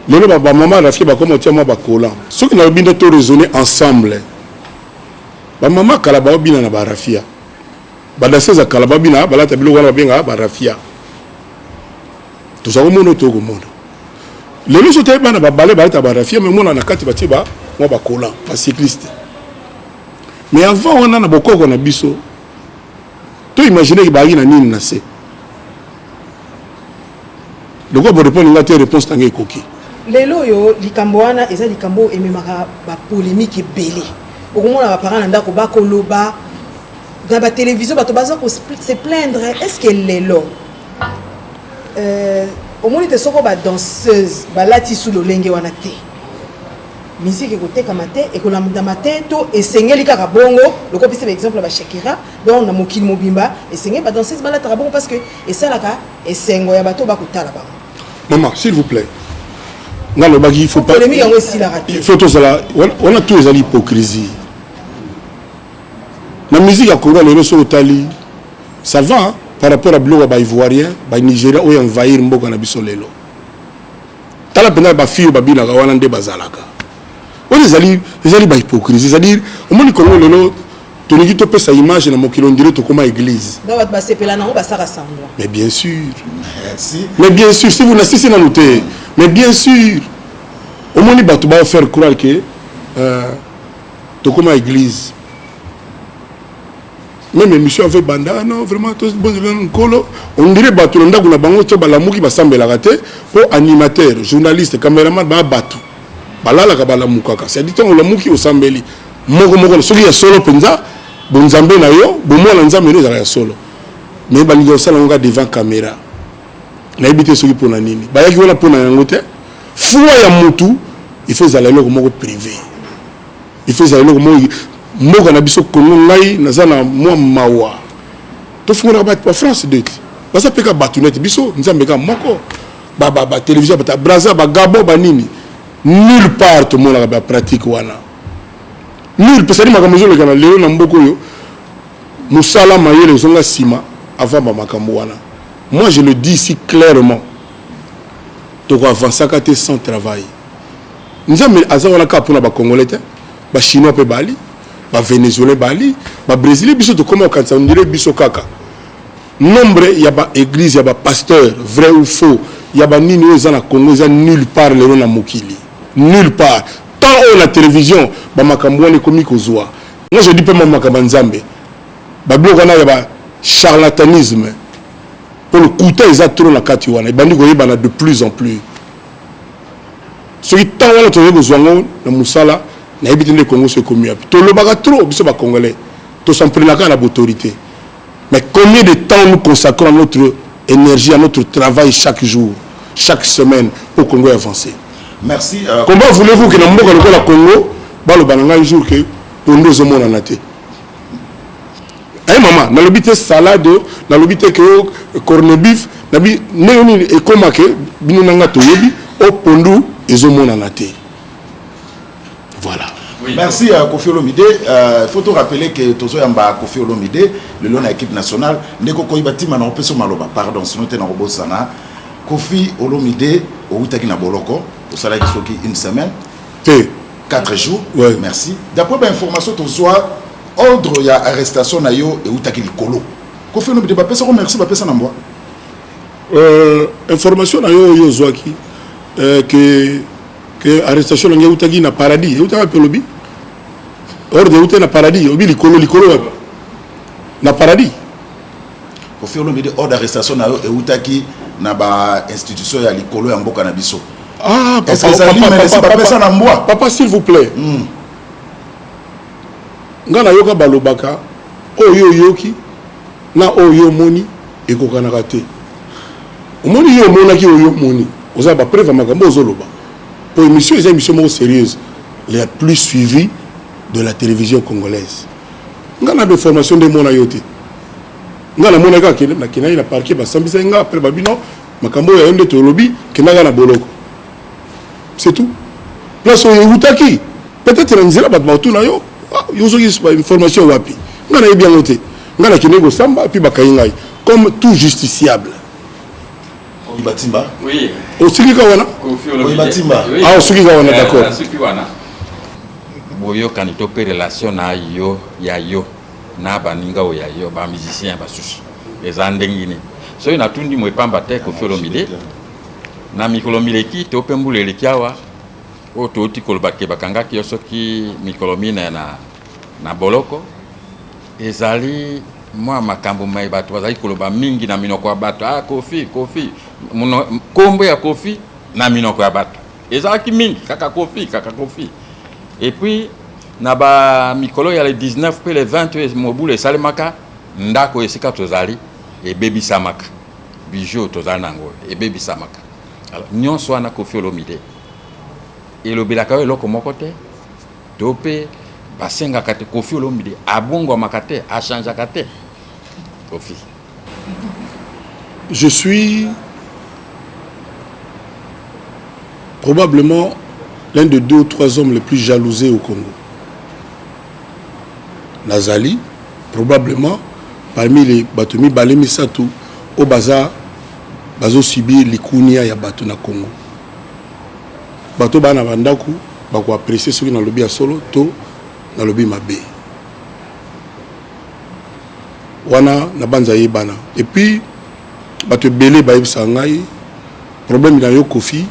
Lelo ba maman rafia ba comme tia ba kola. Ceux qui na bien to raisonner ensemble. Ba maman kala ba bina na barafia. Ba danseuse kala ba bina ba la tabilo wana benga barafia. Tout ça au monde to go monde. Lelo so te bana ba balé ba ta barafia mais mona na kati ba ti ba mo ba kola ba cycliste. Mais avant on a beaucoup on a biso. Tu imagines que bagui na nini na se. Donc on répondre ngati réponse tangé koki. Lelo yo likambo wana eza likambo ememaka ba polémique ebele. Okomona ba parents ndako ba koloba dans la télévision bato baza ko se plaindre est-ce que lelo au moins te soko ba danseuse ba lati sous le lenge wana te. Musique écoutée comme matin et que la matin to esengeli kaka bongo le ko pise par exemple ba Shakira donc na mokili mobimba esengeli ba danseuse ba lata bongo parce que et ça là ka esengo ya bato ba kutala ba. Maman s'il vous plaît. Non le bagui il faut pas. Polémique yango si la raté. Il faut tout ça là on a tous les hypocrisie. musique à Congo les so Otali ça va hein, par rapport à bloc ba ivoirien ba Nigeria o envahir mboka na biso lelo tala pena ba fille ba bina wana nde bazalaka on les ba hypocrisie c'est-à-dire au monde Congo lelo tolingi to pesa image na mokilo ndire to koma église ba sepela na ba sa rassemble mais bien sûr merci mais bien sûr si vous n'assistez na noter mais bien sûr au monde ba to ba faire croire que to koma église. Même émission avec Banda, non, vraiment, on dirait que on a bango to balamuki basambe la raté pour animateur, journaliste, caméraman ba batu. Balala ka balamukaka. C'est dit on lamuki au sambeli. Moko soki ya solo penza, bonzambe na yo, bomo la nzambe no ya solo. Mais baligo sala nga devant caméra. Na ebité soki pona nini. Ba yaki wala pona yango te. Fuwa ya mutu, il faut zala loko moko privé. Il faut zala loko moko mboka na biso Congo ngai nazana mwa mawa to fungona ba France de basa peka batunet biso nzambe ka moko ba télévision ba Brazza ba Gabo ba nini nulle part to mona ba pratique wana nulle pesani makambo zo le kana leo na mboko yo musala mayele zonga sima avant ba makambo wana. Moi je le dis ici clairement to ko avancer ka te sans travail nzambe azawala ka pona ba congolais te ba chinois pe bali ba Venezuela bali ba Brésil biso to comment quand ça on dirait biso kaka nombre ya ba église ya ba pasteur vrai ou faux ya ba nini aux na Congo za nulle part le na mokili nulle part tant on la télévision ba makambo ni komi kozwa moi je dis pas makambo nzambe ba bloko na ya ba charlatanisme pour le coûter ils trop na kati wana bandi ko yeba na de plus en plus ce qui tant on to besoin na musala na habité le Congo c'est comme tout le baga trop biso ba congolais to s'en prendre la l'autorité mais combien de temps nous consacrons à notre énergie à notre travail chaque jour chaque semaine pour Congo avancer. Merci comment voulez-vous que na mboka le Congo ba le bananga un jour que pour nous au monde na té ay maman na l'habité salade na l'habité que corned beef na bi néoni et comment que bino nanga to yebi au pondu ezo monde na té. Voilà. Oui. Merci à Kofi Olomide. Il faut te rappeler que Tozo Yamba Kofi Olomide, le long de l'équipe nationale, Ndeko Koibati Manopeso Maloba, pardon, sinon tu n'as pas sana. Kofi Olomide, au Outaki Naboloko, au salaire qui soit une semaine, 4 jours. Ouais. Merci. D'après l'information, Tozo ordre il y a arrestation na yo et Outaki Likolo. Kofi Olomide, merci, merci, merci Namboa. Information na yo Zoaki que arrestation na utagi na paradis utaka pelobi ordre uta na paradis obi likolo na paradis Kofi Olomide ordre d'arrestation na utaki na ba institution ya likolo ya mboka na biso. Ah papa s'il vous plaît ngana yoka balobaka oyo yoki na oyo moni ekokana raté omoni yo monaki oyo moni oza ba preuve makambo ozoloba. Pour émission, les émissions sérieuses, les plus suivies de la télévision congolaise. Nous avons des formations de mon ayote. Nous avons des gens qui ont parqué, après Babino, Makambo et un de Tolobi, qui n'a pas boloko. C'est tout. Place où il y a peut-être qu'il y a une formation wapi. Nous avons bien noté. Nous avons samba puis bakaingai comme tout justiciable. Batimba. Oui. Au Siki Kawana. Ah, au Siki Kawana, d'accord. Boyo kanito pe relation na yo ya yo na baninga o ya yo ba musicien ba sushi. Ezandengini. So ina tundi mo pamba te Kofi Olomide. Na mikolomile ki to pembule lekiawa. O to ti kolbake bakanga ki yosoki mikolomina na boloko. Ezali moi makambo mai bato bazali koloba mingi na minoko ya bato Kofi kombo ya Kofi na minoko ya bato ezalaki mingi kaka Kofi et puis na ba mikolo ya le 19 pe le 20 mobule esalemaka ndako esika tozali ebebisamaka bijou tozali nango ebebisamaka alors nyonso wana Kofi Olomide elobelaka yo eloko moko te to pe basengaka te Kofi Olomide abongwamaka te achangeaka te Kofi. Je suis probablement l'un des 2 ou 3 hommes les plus jalousés au Congo. Nazali, probablement parmi les batomi balemi satu au baza bazo subir likunia ya bato na Congo bato bana bandaku bako apprécier ce qui na lobby ya solo to na lobby mabe wana na banza yebana et puis bato belé ba yebisa ngai problème na yo Kofi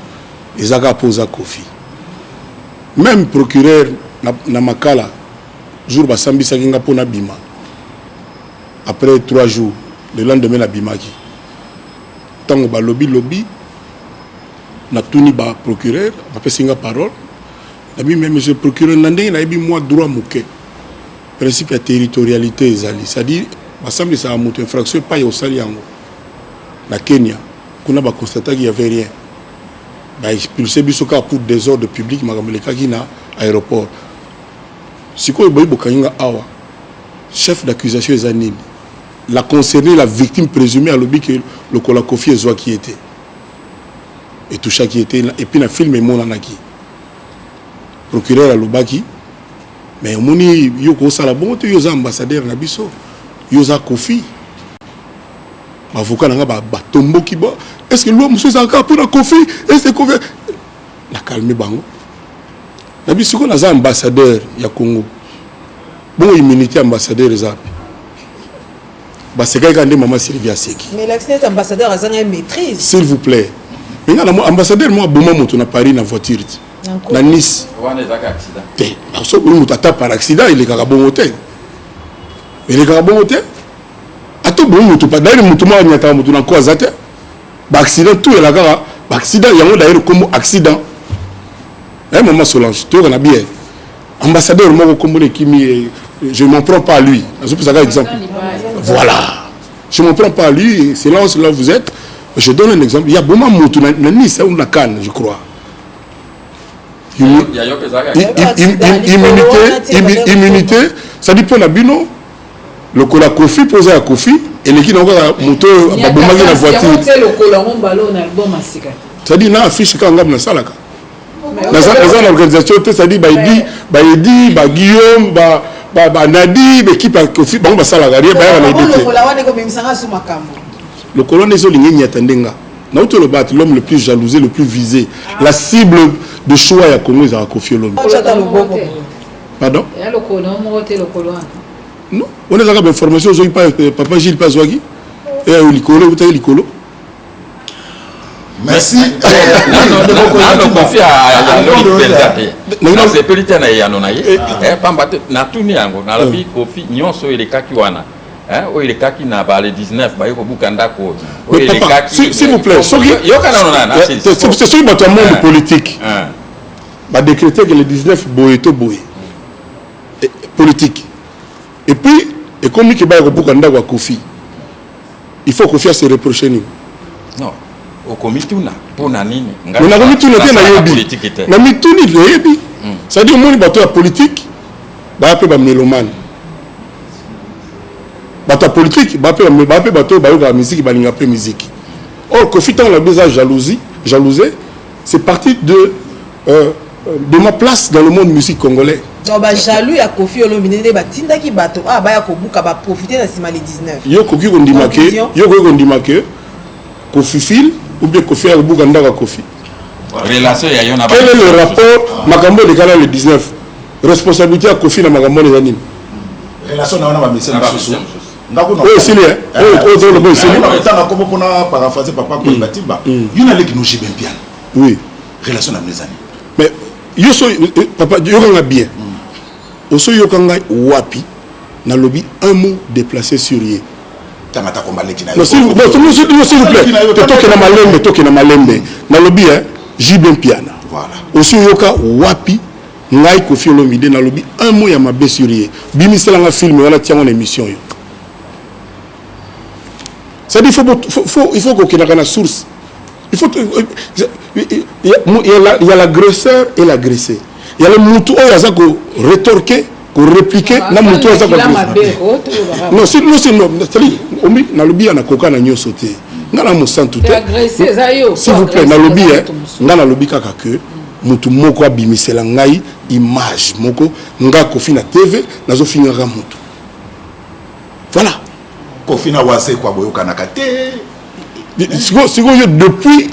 ezaka posa Kofi même procureur na makala jour ba sambisa kinga pona bima après 3 jours le lendemain la bimaki tango ba lobby na tuni ba procureur ba pesinga parole na bi même monsieur procureur nandé na bi moi droit muke principe de territorialité ezali c'est-à-dire ba sambisa a moto infraction pas yo sali yango na Kenya kuna ba constater qu'il y avait rien ba expulsé bisoka pour désordre public makamoleka kina aéroport siko boy bokanga awa chef d'accusation ezanini la concerné la victime présumée à l'objet que le Kola Kofi Ezwa qui était et tout ça qui était et puis na film mon anaki procureur à Lubaki mais moni yoko sala bon te yoza ambassadeur na biso yoza Kofi avocat nga ba tombo ki ba est-ce que l'homme monsieur Zaka pour la Kofi est-ce que Kofi na calmer bango na biso ko na za ambassadeur ya Congo bon immunité ambassadeur ezapi c'est quelqu'un de maman Sylvia Seki. Mais l'accident ambassadeur a une maîtrise. S'il vous plaît. Mais ambassadeur moi bon moment on a Paris na voiture. Na Nice. On est accident. Té, so on tata par accident il est bon hôtel. Il est bon hôtel. Ato bon moto pas d'ailleurs moto ma nyata moto na ko azate. Ba accident tout la kaka ba accident yango d'ailleurs comme accident. Maman Solange, tu on a bien. Ambassadeur moi comme kimi je m'en prends pas à lui. C'est pour ça qu'un exemple. Voilà. Je ne me prends pas à lui, c'est là où vous êtes. Je donne un exemple. Il y a beaucoup de gens qui Nice, on a Cannes, je crois. Immunité, ça dépend de Bino. Le Kola Kofi posé à Kofi et les qui n'ont pas de moto à la voiture. Ça dit, il y a une affiche quand on a dans la salle. Dans l'organisation, ça dit, Baïdi, Guillaume, Nadi, l'équipe a Kofi, bon, ça la galerie, le colon des Olignes n'y attendent pas. L'homme le plus jalousé, le plus visé, la cible de choix à Congo, c'est Kofi Olomide. Pardon? Non, on a des informations, papa Gilles Pazouagi, et Likolo, vous avez Likolo. Merci. C'est petit na yanonaye pambate na tuni yango na labi Kofi nyonso elekaki wana o elekaki na ba le 19 ba yoko bukanda ko o elekaki s'il vous plaît yokana nona c'est sur votre monde politique ba décréter que le 19 boyeto boye politique et puis et comme ki ba yoko bukanda ko Kofi il faut Kofi se reprocher nous non au comité na pona nini ngana comité na tena yobi na mituni lebi ça dit au monde bateau la politique ba appel ba mélomane bateau politique ba appel bateau ba yoga musique ba linga pe musique or Kofi tant la besoin jalousé c'est parti de ma place dans le monde musique congolais donc ba jaloux ya Kofi Olomide ba tindaki bateau ba ya ko buka ba profiter na sima les 19 yo koki ko ndima ke Kofi fil ou bien Kofi a Buganda à Kofi. Relation ya yona. Quel est le rapport Makambo de Canal le 19? Responsabilité à Kofi na Makambo les animes. Relation na wana ba message soso. Ndako na. Oui, c'est lui. Oui, le boy c'est lui. Tanga comme pour na paraphraser papa ko Batiba. Yuna leki no jibe bien. Oui. Relation na mes amis. Mais yo so papa yo kanga bien. Oso yo kanga wapi na lobby un mot déplacé sur lui. Non, s'il vous plaît, toke na malembe. Na lobby Jibin Piana. Voilà. Aussi yoka wapi ngai Kofi Olomide na lobby un mot ya mabe sur ye. Bimi selanga film wala tiango na émission yo. Ça dit il faut qu'on ait une source. Il faut il y a l'agresseur et l'agressé. Il y a le moutou oyo aza ko rétorquer pour répliquer na muto za ko non c'est omi na lobby na koka na nyoso te ngana mo santu te s'il vous plaît na lobby ngana lobby kaka que mutu moko abimisela ngai image moko nga Kofi na TV nazo finira mutu Voilà. Kofi na wase kwa boyoka nakate. Sikoyo depuis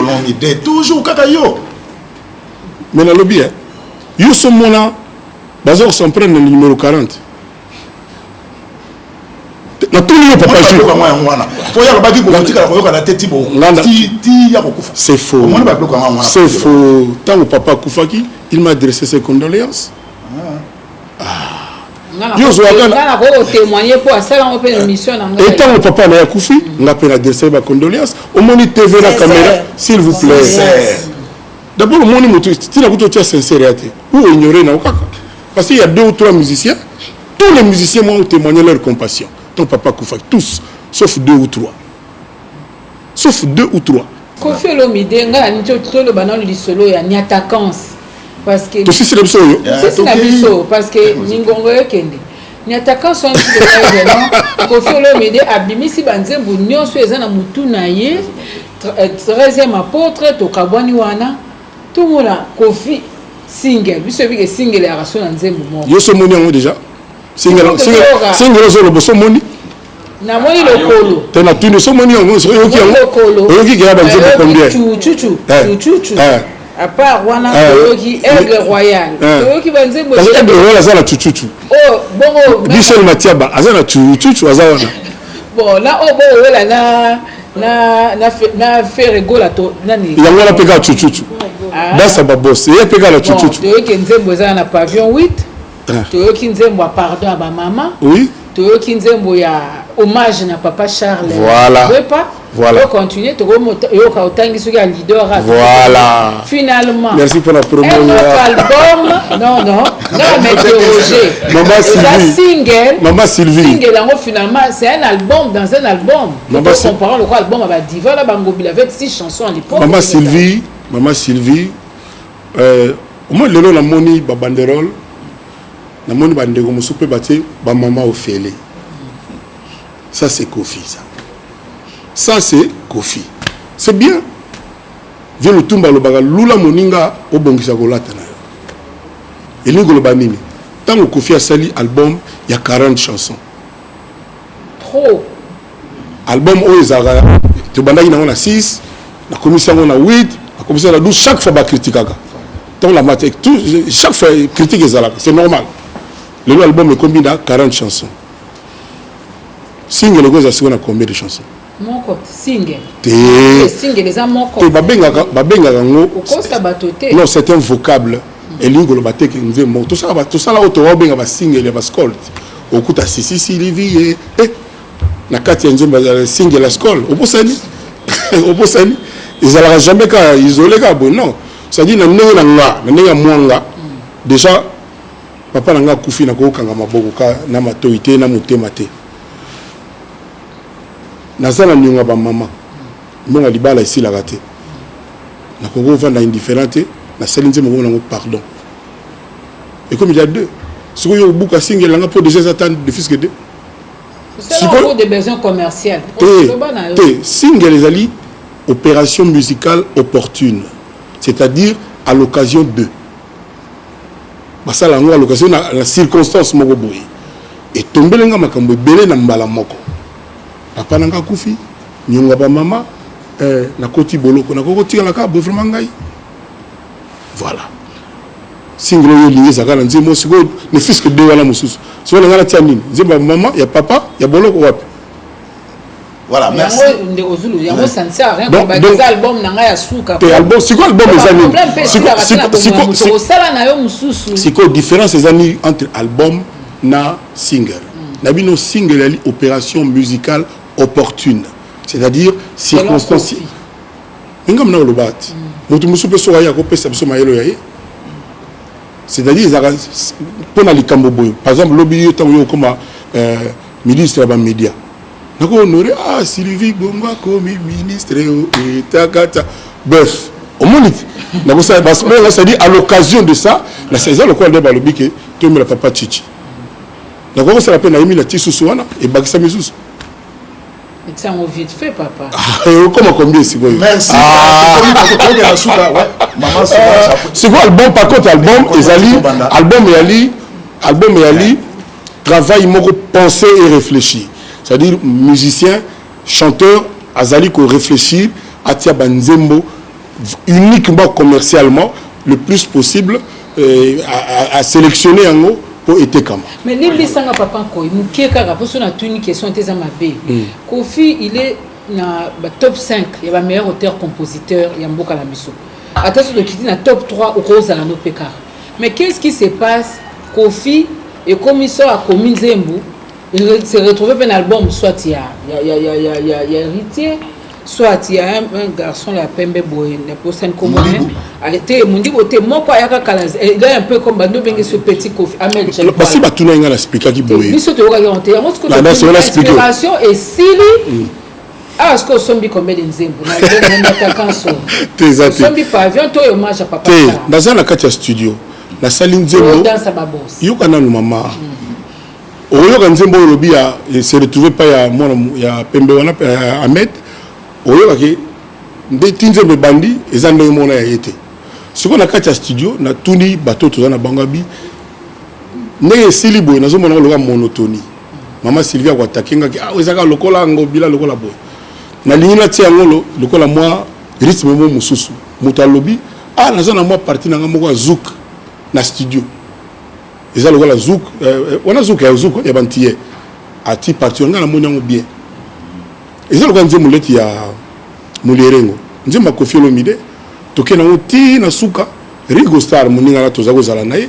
mon idée toujours kaka yo. Mais na lobby yo somona bazo s'en prendre le numéro 40. Na tout le papa joue. C'est faux. C'est faux. Tant que papa Koufaki, il m'a adressé ses condoléances. Yo zoaka témoigner pour ça on peut émission na. Et tant que papa na Koufi, on a adressé mes condoléances. Au moni TV la caméra, s'il vous plaît. D'abord au moni moto, tu n'as pas de sincérité. Ou ignorer na okaka. Parce qu'il y a 2 ou 3 musiciens, tous les musiciens m'ont témoigné leur compassion. Ton papa Koufaki, tous, sauf 2 ou 3. Sauf 2 ou 3. Kofi Olomide, nga ni to le banan lisolo ya ni attaquance. Parce que c'est le pseudo. C'est la biso parce que ningongo yokende. Ni attaquant son de Kofi Olomide abimisi banzembu nyonso eza na mutu na ye 13e apôtre to kabwani wana tout mona Kofi single biso bige single ya raso na nzembu mo. Yo so moni yango déjà. Single zo lo boso moni. Na moni lokolo. Tena tuni so moni yango so yoki yango. Yoki ga banzembu combien? Chuchu. À part wana yoki aigle royal. Yoki banzembu. Parce que aigle royal azana chuchu. Oh bongo. Michel Matiaba azana chuchu azana. Bon là oh bon wala na faire rigola to nani. Yango la peka chuchu. Dans sa babos, il peka la chuchu. Yoki nzembu azana pavillon 8. Toyoki nzembo ya pardon à ba maman. Oui. Toyoki nzembo ya hommage na papa Charles. Voilà. Voilà. On continue to yoka otangi suki ya leader. Voilà. Finalement. Merci pour la promo. Un autre album. Non, m'interroger. Maman Sylvie. Single finalement, c'est un album dans un album. On peut comparer le album à Diva la Bangobila avec 6 chansons à l'époque. Maman Sylvie. Au moins le la moni ba banderole. Na moni ba ndeko musupe batie ba maman Ophélie. Ça c'est Kofi ça. Ça c'est Kofi. C'est bien. Viens le tumba lo baga lula moninga obongisa kolata na yo. Elingo lo banini. Tant que Kofi a sali album, il y a 40 chansons. Trop. Album Oezara, tu bandaki na 6, la commission on a 8, la commission on a 12 chaque fois ba critiquer. Tant la matière chaque fois critique c'est normal. Le album est combien de 40 chansons. Single goza si on a combien de chansons? Mon code single. Single les a mon code. Babenga ngo. Non, c'est un vocable. Et lingo le batte que nous aimons. Tout ça là auto babenga ba single ba scold. Okuta sisi livi et na kati nzemba single la scold. Oposani. Ils allaient jamais ka isoler ka bon non. Ça dit na nenga mwanga. Déjà papa nanga kufi na ko kanga maboko ka na matoité na motema te. Nazana nyonga ba mama. Mbonga libala ici la raté. Na ko vanda indifférente na selinze mo na pardon. Et comme il y a 2, ce que yo buka single langa pour déjà attendre de fisque 2. C'est pour des besoins commerciaux. Single les ali opération musicale opportune. C'est-à-dire à l'occasion de basala ngo à l'occasion la circonstance moko boye et tomber lenga makambo belé na mbala moko papa nanga kufi nyonga ba mama na koti boloko na koti la ka vraiment ngai voilà single yo lié zakala nzimo siko ne fils que 2 wala mususu so na ngala tiamini nzemba mama ya papa ya boloko wapi. Voilà, merci. C'est quoi la différence entre album et single? Nous single est opération musicale opportune, c'est-à-dire circonstancielle. C'est-à-dire par exemple lobby comme ministre des médias. Nako honoré Sylvie Bongo comme ministre et takata bœuf au monde nako ça parce que ça dit à l'occasion de ça la saison le quoi de balobi que tu me la papa chichi nako ça la peine Amy la tisusuana et bakisa misus et ça on vite fait papa comment combien c'est quoi merci maman c'est quoi album par contre album et ali travail moko penser et réfléchir. C'est-à-dire musicien, chanteur, azali ko réfléchir à tia banzembo uniquement commercialement le plus possible à sélectionner en haut pour être comme. Mais les sanga papa ko mukie kaka pour son une question était à ma bé. Kofi il est na top 5, il y a meilleur auteur compositeur il y a mboka la biso. Attention de quitter na top 3 au rose à la no pekar. Mais qu'est-ce qui se passe Kofi et comme il sort à commune Zembu, il s'est retrouvé dans l'album soit il y a héritier soit il y a un garçon la Pembe Boy la prochaine commune a été mundi boté moko ayaka kala il est un peu comme bando bengi ce petit Kofi Ahmed Chel parce que batuna nga la expliquer qui boy biso to ka yonte yango ce que l'inspiration est sili ah est-ce que sombi combien de nzembo na nzembo attaquant so sombi pavillon to hommage à papa dans la katia studio la salle nzembo dans sa babos yoka na mama oyoka nzembo lobi ya se retrouver pas ya mona ya Pembe wana Ahmed oyoka ke ndeti nzembo bandi ezande mona ya yete siko na katia studio na tuni bato to na bangabi ndenge sili boy nazo mona loka monotonie mama Sylvia kwa takinga ki ezaka lokola ngobila lokola boy na lingina tia ngolo lokola moi rythme mo mususu mutalobi nazo na moi partie na ngamo kwa zouk na studio eza lokola zouk wana zouk ya bantier ati partie ngana mo nyango bien eza lokola nzembo leti ya mulerengo nzemba Koffi Olomide toke na oti na suka Rigo Star muninga la toza kozala naye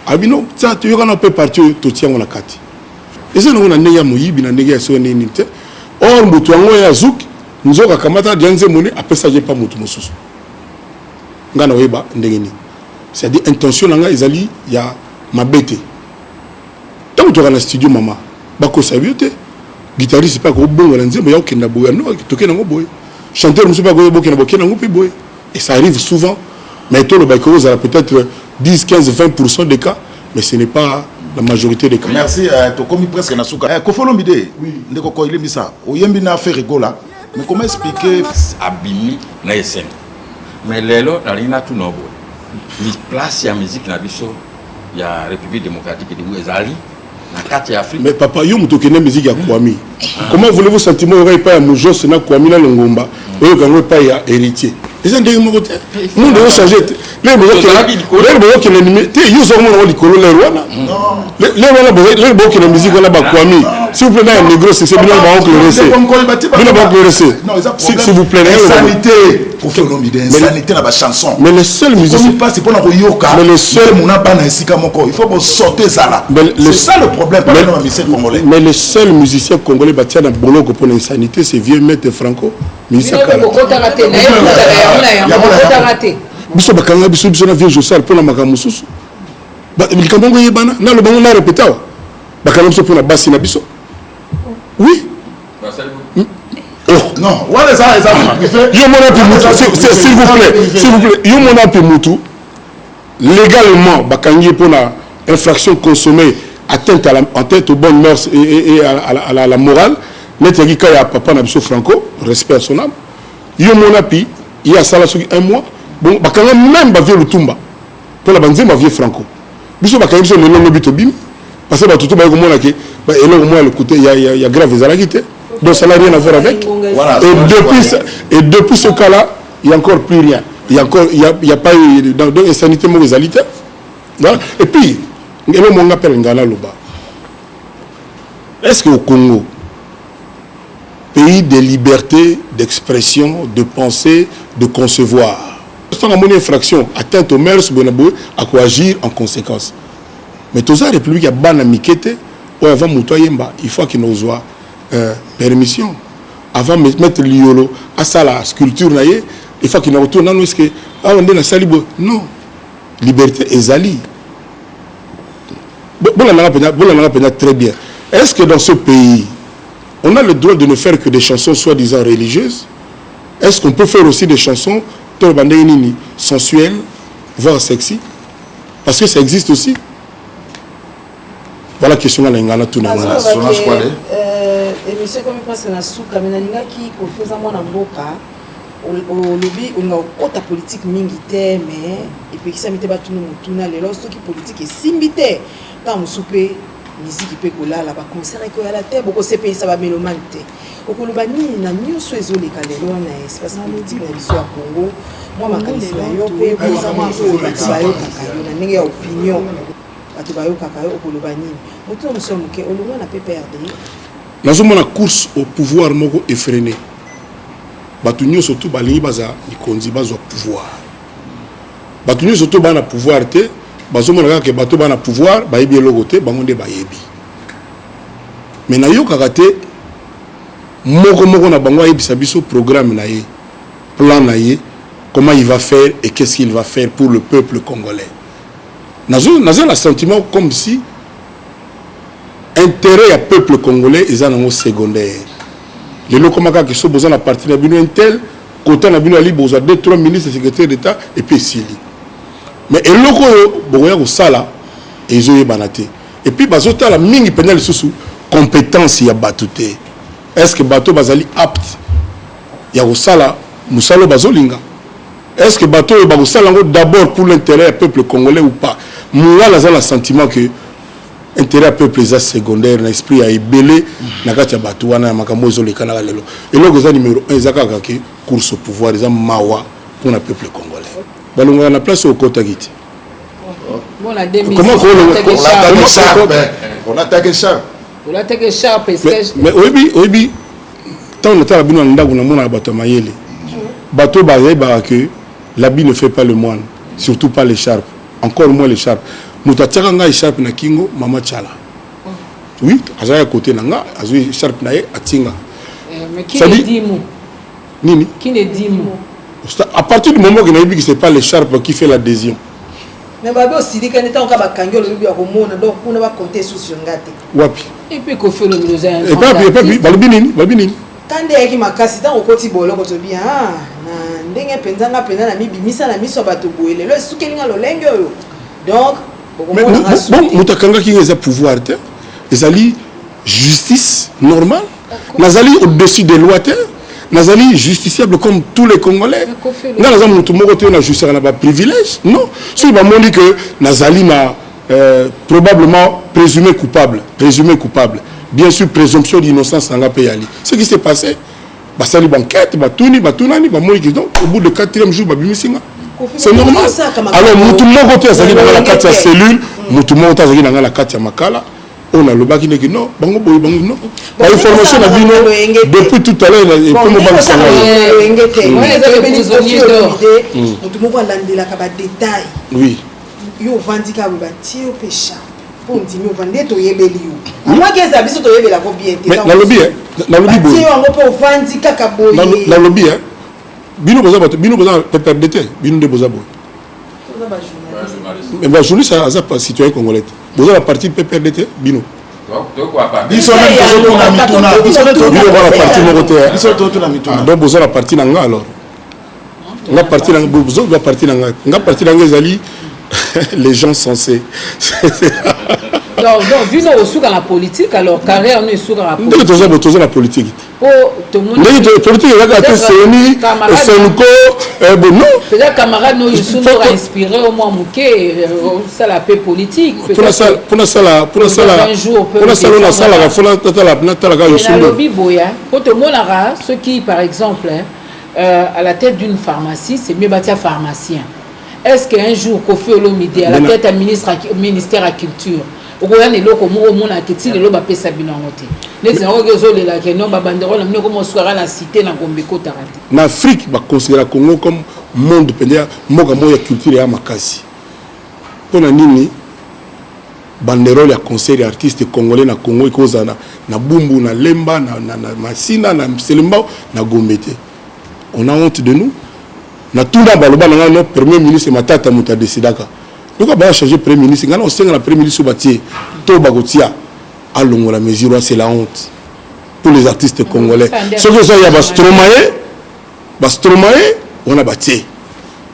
abino tsa to yokana pe partie to tiango na kati eza na ndenge ya moyibi na ndenge ya so nini te or mutu yango ya zouk nzoka kamata janze moni apesa je pa mutu mususu ngana weba ndenge ni c'est-à-dire intention nanga ezali ya mabete tant que na studio mama bako sabiote guitariste pas ko bongo na nzembo ya okenda boya no toke nango boy chanteur musu pas ko bokena bokena ngo pe boy et ça arrive souvent mais tout le bako ça peut-être 10 15 20% des cas mais ce n'est pas la majorité des cas. Merci to komi presque na suka Koffi Olomide ndeko ko ile misa oyembi na faire rigola mais comment expliquer abimi na esen mais lelo na lina tout nobo li place ya musique na biso ya République démocratique de ezali na kati ya Afrique mais papa yo muto kene musique ya Kwami comment voulez-vous sentiment aurait pas ya Mujos na Kwami na Longomba oyo kango pas ya héritier les ndenge moko te monde doit changer les boyo qui l'anime te yo zo mo likolo le rwana les wala boyo qui la musique wala ba Kwami s'il vous plaît na négro c'est bien ba oncle Ressé s'il vous plaît sanité Koffi Olomide sanité na ba chanson mais les seuls musiciens passe pour na yoka mais les seuls mona ba na esika moko il faut sortir ça là c'est ça le problème pas dans musicien congolais mais les seuls musiciens congolais batia na boloko pour l'insanité c'est vieux maître Franco musicien biso bakanga biso na vieux Josal pour la makamususu likambo ngo yebana na lo bango na répéter bakanga biso pour la basse na biso oui non voilà ça yo mona pi s'il vous plaît yo mona pi mutu légalement bakangi pour la infraction consommée atteinte aux bonnes mœurs et à la morale net yaki ka ya papa na biso Franco respect à son âme yo mona pi il y a ça là sur un mois bon bakanga même ba vieux Lutumba pour la banzema vieux Franco biso bakanga biso le longo bito bim parce que ba tutu ba ko mona ke ba elo mo le côté il y a grave ezalaki donc ça n'a rien à voir avec voilà, et depuis ce cas là il y a encore plus rien il y a pas eu dans insanité mo ezalité voilà et puis ngelo mo ngapel ngala loba est-ce que au Congo pays de liberté d'expression, de penser, de concevoir. Sans la monnaie infraction, atteinte aux mœurs, à quoi agir en conséquence. Mais tout ça, la République a ban amikete, ou avant Moutoyemba, il faut qu'il nous soit permission. Avant de mettre l'iolo à ça la sculpture, il faut qu'il nous retourne. Non, est-ce que on est dans sa libre? Non. Liberté est zali. Bon, très bien. Est-ce que dans ce pays, on a le droit de ne faire que des chansons soi-disant religieuses? Est-ce qu'on peut faire aussi des chansons sensuelles, voire sexy? Parce que ça existe aussi. Voilà la question à l'ingana tout le monde. Monsieur, comme il pense à Souka, mais qui fait ça, moi, en boca, au lobby, on a autre politique militaire, mais et puis qui s'est mis à tout le monde, les lois qui politique et simbité, quand on soupe, musique peut kolala ba concert ekoyala te boko sepelisa ba mélomane te okoloba nini na nyonso ezoleka lelo wana espace politique na biso ya Congo moi makanisi na yo mpe kozama oyo bato bayokaka yo na ndenge ya opinion bato bayokaka yo okoloba nini moto mosusu moke olongwa na PPRD nazomona course au pouvoir moko effréné bato nyonso tu balingi baza likonzi bazwa pouvoir bato nyonso tu bana pouvoir te bazomona kaka bato bana pouvoir bayebi eloko te bango nde bayebi mais nayokaka te moko na bango ayebisa biso programme na ye plan na ye comment il va faire et qu'est-ce qu'il va faire pour le peuple congolais. Nazo un sentiment comme si intérêt à peuple congolais est un secondaire. Les locaux qui sont besoin de partir de un tel côté na bino ali besoin de 2-3 ministres secrétaires d'État et puis sili. Mais les locaux boya ko sala ils ont banaté. Et puis bazota la mingi penal sous compétence ya batouté. Est-ce que bateau bazali apte ya ko sala musalo bazolinga? Est-ce que bateau est d'abord pour l'intérêt du peuple congolais ou pas? Moi, j'ai le sentiment que l'intérêt du peuple est secondaire, l'esprit a ébélé, na katia bateau, na makambo zole kanala lelo. Et là, le numéro 1, c'est que course au pouvoir, c'est mawa pour le peuple congolais. Balonga na place au Kotagiti. Bon, la démission. Comment on attaque Charles. On attaque Charles parce que. Mais oui, tant on était à Bino Ndago, on a bateau mayele. Bateau basé que l'habit ne fait pas le moine, surtout pas l'écharpe, encore moins l'écharpe. Moutatsaka nga écharpe na kingo mama chala. Oui, azaya côté nanga, azui écharpe na atinga. Mais qui ne dit mot? Nini? Qui ne dit mot? À partir du moment que c'est pas l'écharpe qui fait l'adhésion. Mais babi aussi dit qu'on est encore bakangyo le bibi akomona donc on va compter sur ngate. Wapi? Et puis qu'on fait le musée. Et puis balbinini. Kande yaki makasi tant okoti boloko to bien na ndenge penzanga penza na mibimisa na miso bato boele le sukelinga lolenge yo donc bon mutakanga ki ngeza pouvoir te ezali justice normale nazali au-dessus des lois te nazali justiciable comme tous les Congolais nga nazali mutu moko te na justice na ba privilège non so ba mondi que nazali na probablement présumé coupable bien sûr présomption d'innocence dans la pays. Ce qui s'est passé, basali banquette, batuni, batunani, bamoni qui donc au bout de 4e jour babimisinga. C'est normal. Alors mutumo côté azali dans la 4e cellule, mutumo côté azali dans la 4e makala, on a le baki ne non, bango boy bango non. La information a bino depuis tout à l'heure et comme bango ça. Mutumo ko landela ka ba détail. Oui. Yo vandika ba tio pécha. Pour continuer vendre to yebeli yo moi que ça biso to yebela ko bien mais na lobby boy ti wango po vandi kaka boy na lobby bino boza PPRD bino de boza boy mais ba journaliste ça pas citoyen congolais boza la partie PPRD bino donc quoi pas biso na mituna bino ba la partie mokote biso to na mituna donc boza la partie nanga alors la partie nanga boza la partie nanga ezali les gens censés. Donc, vu nos sous dans la politique, alors carrière nous est sous dans la politique. Nous la politique. Oh, tout le monde. La politique, il y a des CENI, SENCO, bon non. Peut-être camarades nous sont inspirés au moins mouquet, ça la paix politique. Pour la salle, ceux qui, par exemple, à la tête d'une pharmacie, c'est mieux bâtir pharmacien. Est-ce qu'un jour, Kofi Olomide, à la tête du ministère de la Culture, au Rwanda, il y a en Afrique, on considère le Congo comme monde de culture et makasi. Pour nini banderole ya concert artiste congolais na Congo ikoza na bumbu na lemba na masina na selemba na gombete. On a honte de nous. Na tunda baloba na no premier ministre Matata Muta décidaka. Donc on va changer premier ministre. Ngana on senga la premier ministre batier to bagotia alongo la mesure c'est la honte pour les artistes congolais. Ce que ça y a Bastromae on a batier.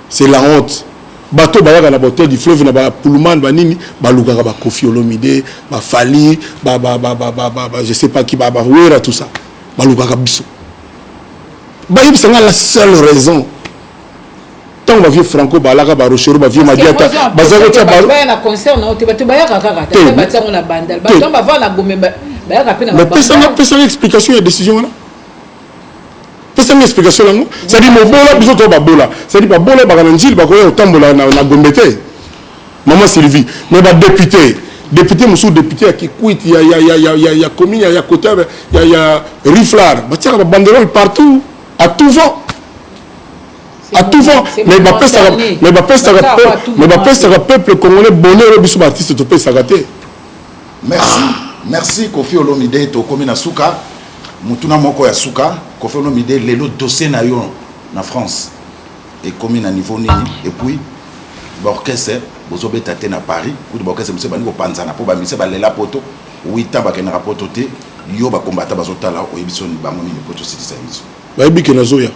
C'est la honte. Bateau bayaka na botelle du fleuve na ba Pullman ba nini baluka ba Kofi Olomide ba Fali ba je sais pas qui ba wera tout ça. Baluka ka biso. Ba yibsanga la seule raison tant va vieux Franco balaka ba rochero ba vieux Madiata bazalo tia ba na concert na te ba ya kaka ta ba tia na bandal ba donc ba va na gombe ba ya ka pena ba mais explication et décision là pesa une explication là ça dit mo bola biso to ba bola ça dit ba bola ba kana njili ba ko ya otambola na gombe te maman Sylvie mais ba député monsieur député qui quitte ya commune ya côté ya Riflar ba tia ba banderole partout à tout vent mais peuple congolais bonheur biso ba artiste to pesa gâté. Merci Kofi Olomide to commune Souka mutuna moko ya Souka Kofi Olomide lelo dossier na yo na France et commune à niveau nini et puis l'orchestre bozobe tate na Paris ou l'orchestre monsieur bani ko panzana po ba mise ba lela poto 8 ans ba kenera poto te yo ba combattre bazotala o yebisoni ba moni poto citizen biso ba yebi ke nazoya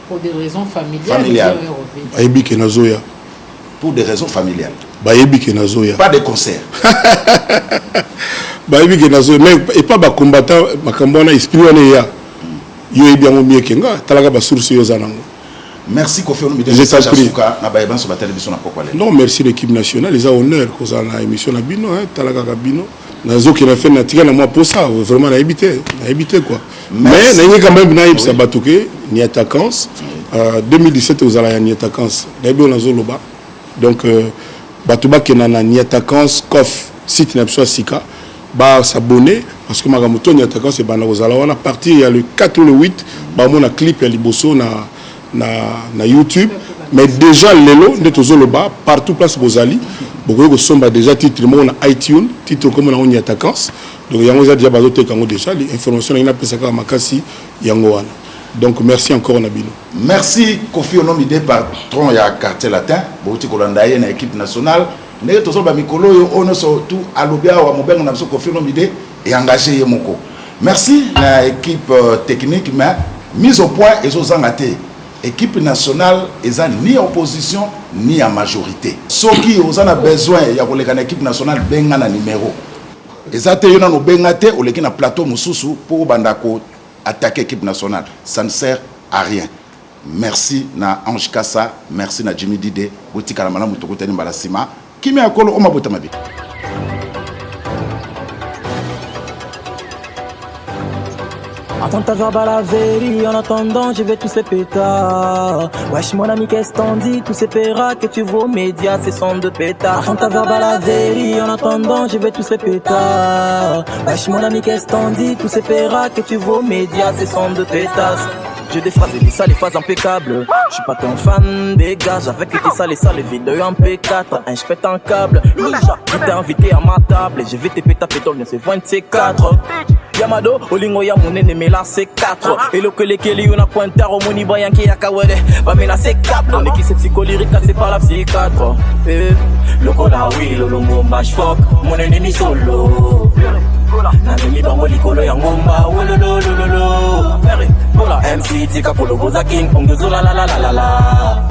pour des raisons familiales. Bayebi ke nazoya. Pour des raisons familiales. Bayebi ke nazoya. Pas de concert. Bayebi ke nazoya mais et pas ba combattant makambona esprit wana ya. Yo yebi ngo mieux ke nga talaka ba source yo zanango. Merci Kofi Olomide de Souka na bayeban sur la télévision na Pokwa. Non, merci l'équipe nationale, les a honneur cause na émission na bino hein talaka ka bino. Nazo qui na fait na tika na moi pour ça vraiment na habité quoi. Mais na quand même na ibsa batuke ni attaquants 2017 aux ala ni attaquants d'abord na zoloba donc batuba ke na ni attaquants coff site na biso sika ba s'abonner parce que magamoto ni attaquants c'est bana aux ala on a partir il y a le 4 ou le 8 ba mon clip ya liboso na YouTube mais déjà lelo ndeto zoloba partout place bozali beaucoup de somba déjà titre mon iTunes titre comme on y attaquants donc yango za déjà bazote kango déjà les informations ina pesa ka makasi yango wana donc merci encore Nabino. Merci Kofi Olomide patron ya quartier latin bouti kolanda ye na équipe nationale ne to so ba mikolo yo ono so tout alobia wa mobenga na so Kofi Olomide et engagé ye moko. Merci la équipe technique mais mise au point et aux angaté équipe nationale eza ni opposition ni en majorité. Soki ozana besoin ya koleka na équipe nationale benga na numéro. Ezate yo na no benga te oleki na plateau mususu pour bandako attaquer l'équipe nationale. Ça ne sert à rien. Merci na Ange Kassa, merci na Jimmy Dide, Boutika la Malamu Tokoteni Balasima, qui met à colo Oma Botamabi. Attends ta verbe à la vérité, en attendant je vais tous ces pétards. Wesh mon ami qu'est-ce t'en dis, tous ces péras que tu vois aux médias, c'est son de pétards. Attends ta verbe à la vérité, en attendant je vais tous ces pétards. Wesh mon ami qu'est-ce t'en dis, tous ces péras que tu vois aux médias, c'est son de pétards. J'ai des phrases et des salles, les phases impeccables. Je suis pas ton fan des gars, j'avais quitté ça, les salles, les vidéos en P4. Un je pète un câble, je t'ai invité à ma table. Je vais te péter pétole, mais c'est 24. Yamado, Olingo Yamunene, mais là c'est 4. Et le que les Kelly, on a pointé au Moni Bayanki Yakawede. Bah, mais là c'est 4. On est qui c'est psychologique, c'est pas la psychiatre. Le cola, oui, le lomo, match fuck. Mon ennemi solo. Nani ba moli kolo ya ngomba wololololo MC tika kolo goza king ongezo la la la la la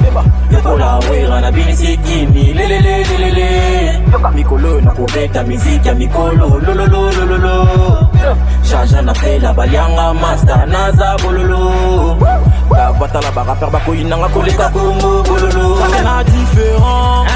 yokola wera na bilisi kini lelelelelele mikolo na kubeta miziki ya mikolo lololololo Jaja na fela balianga master naza bololo Bavata la barapper bako inanga koleka kongo bololo Na différent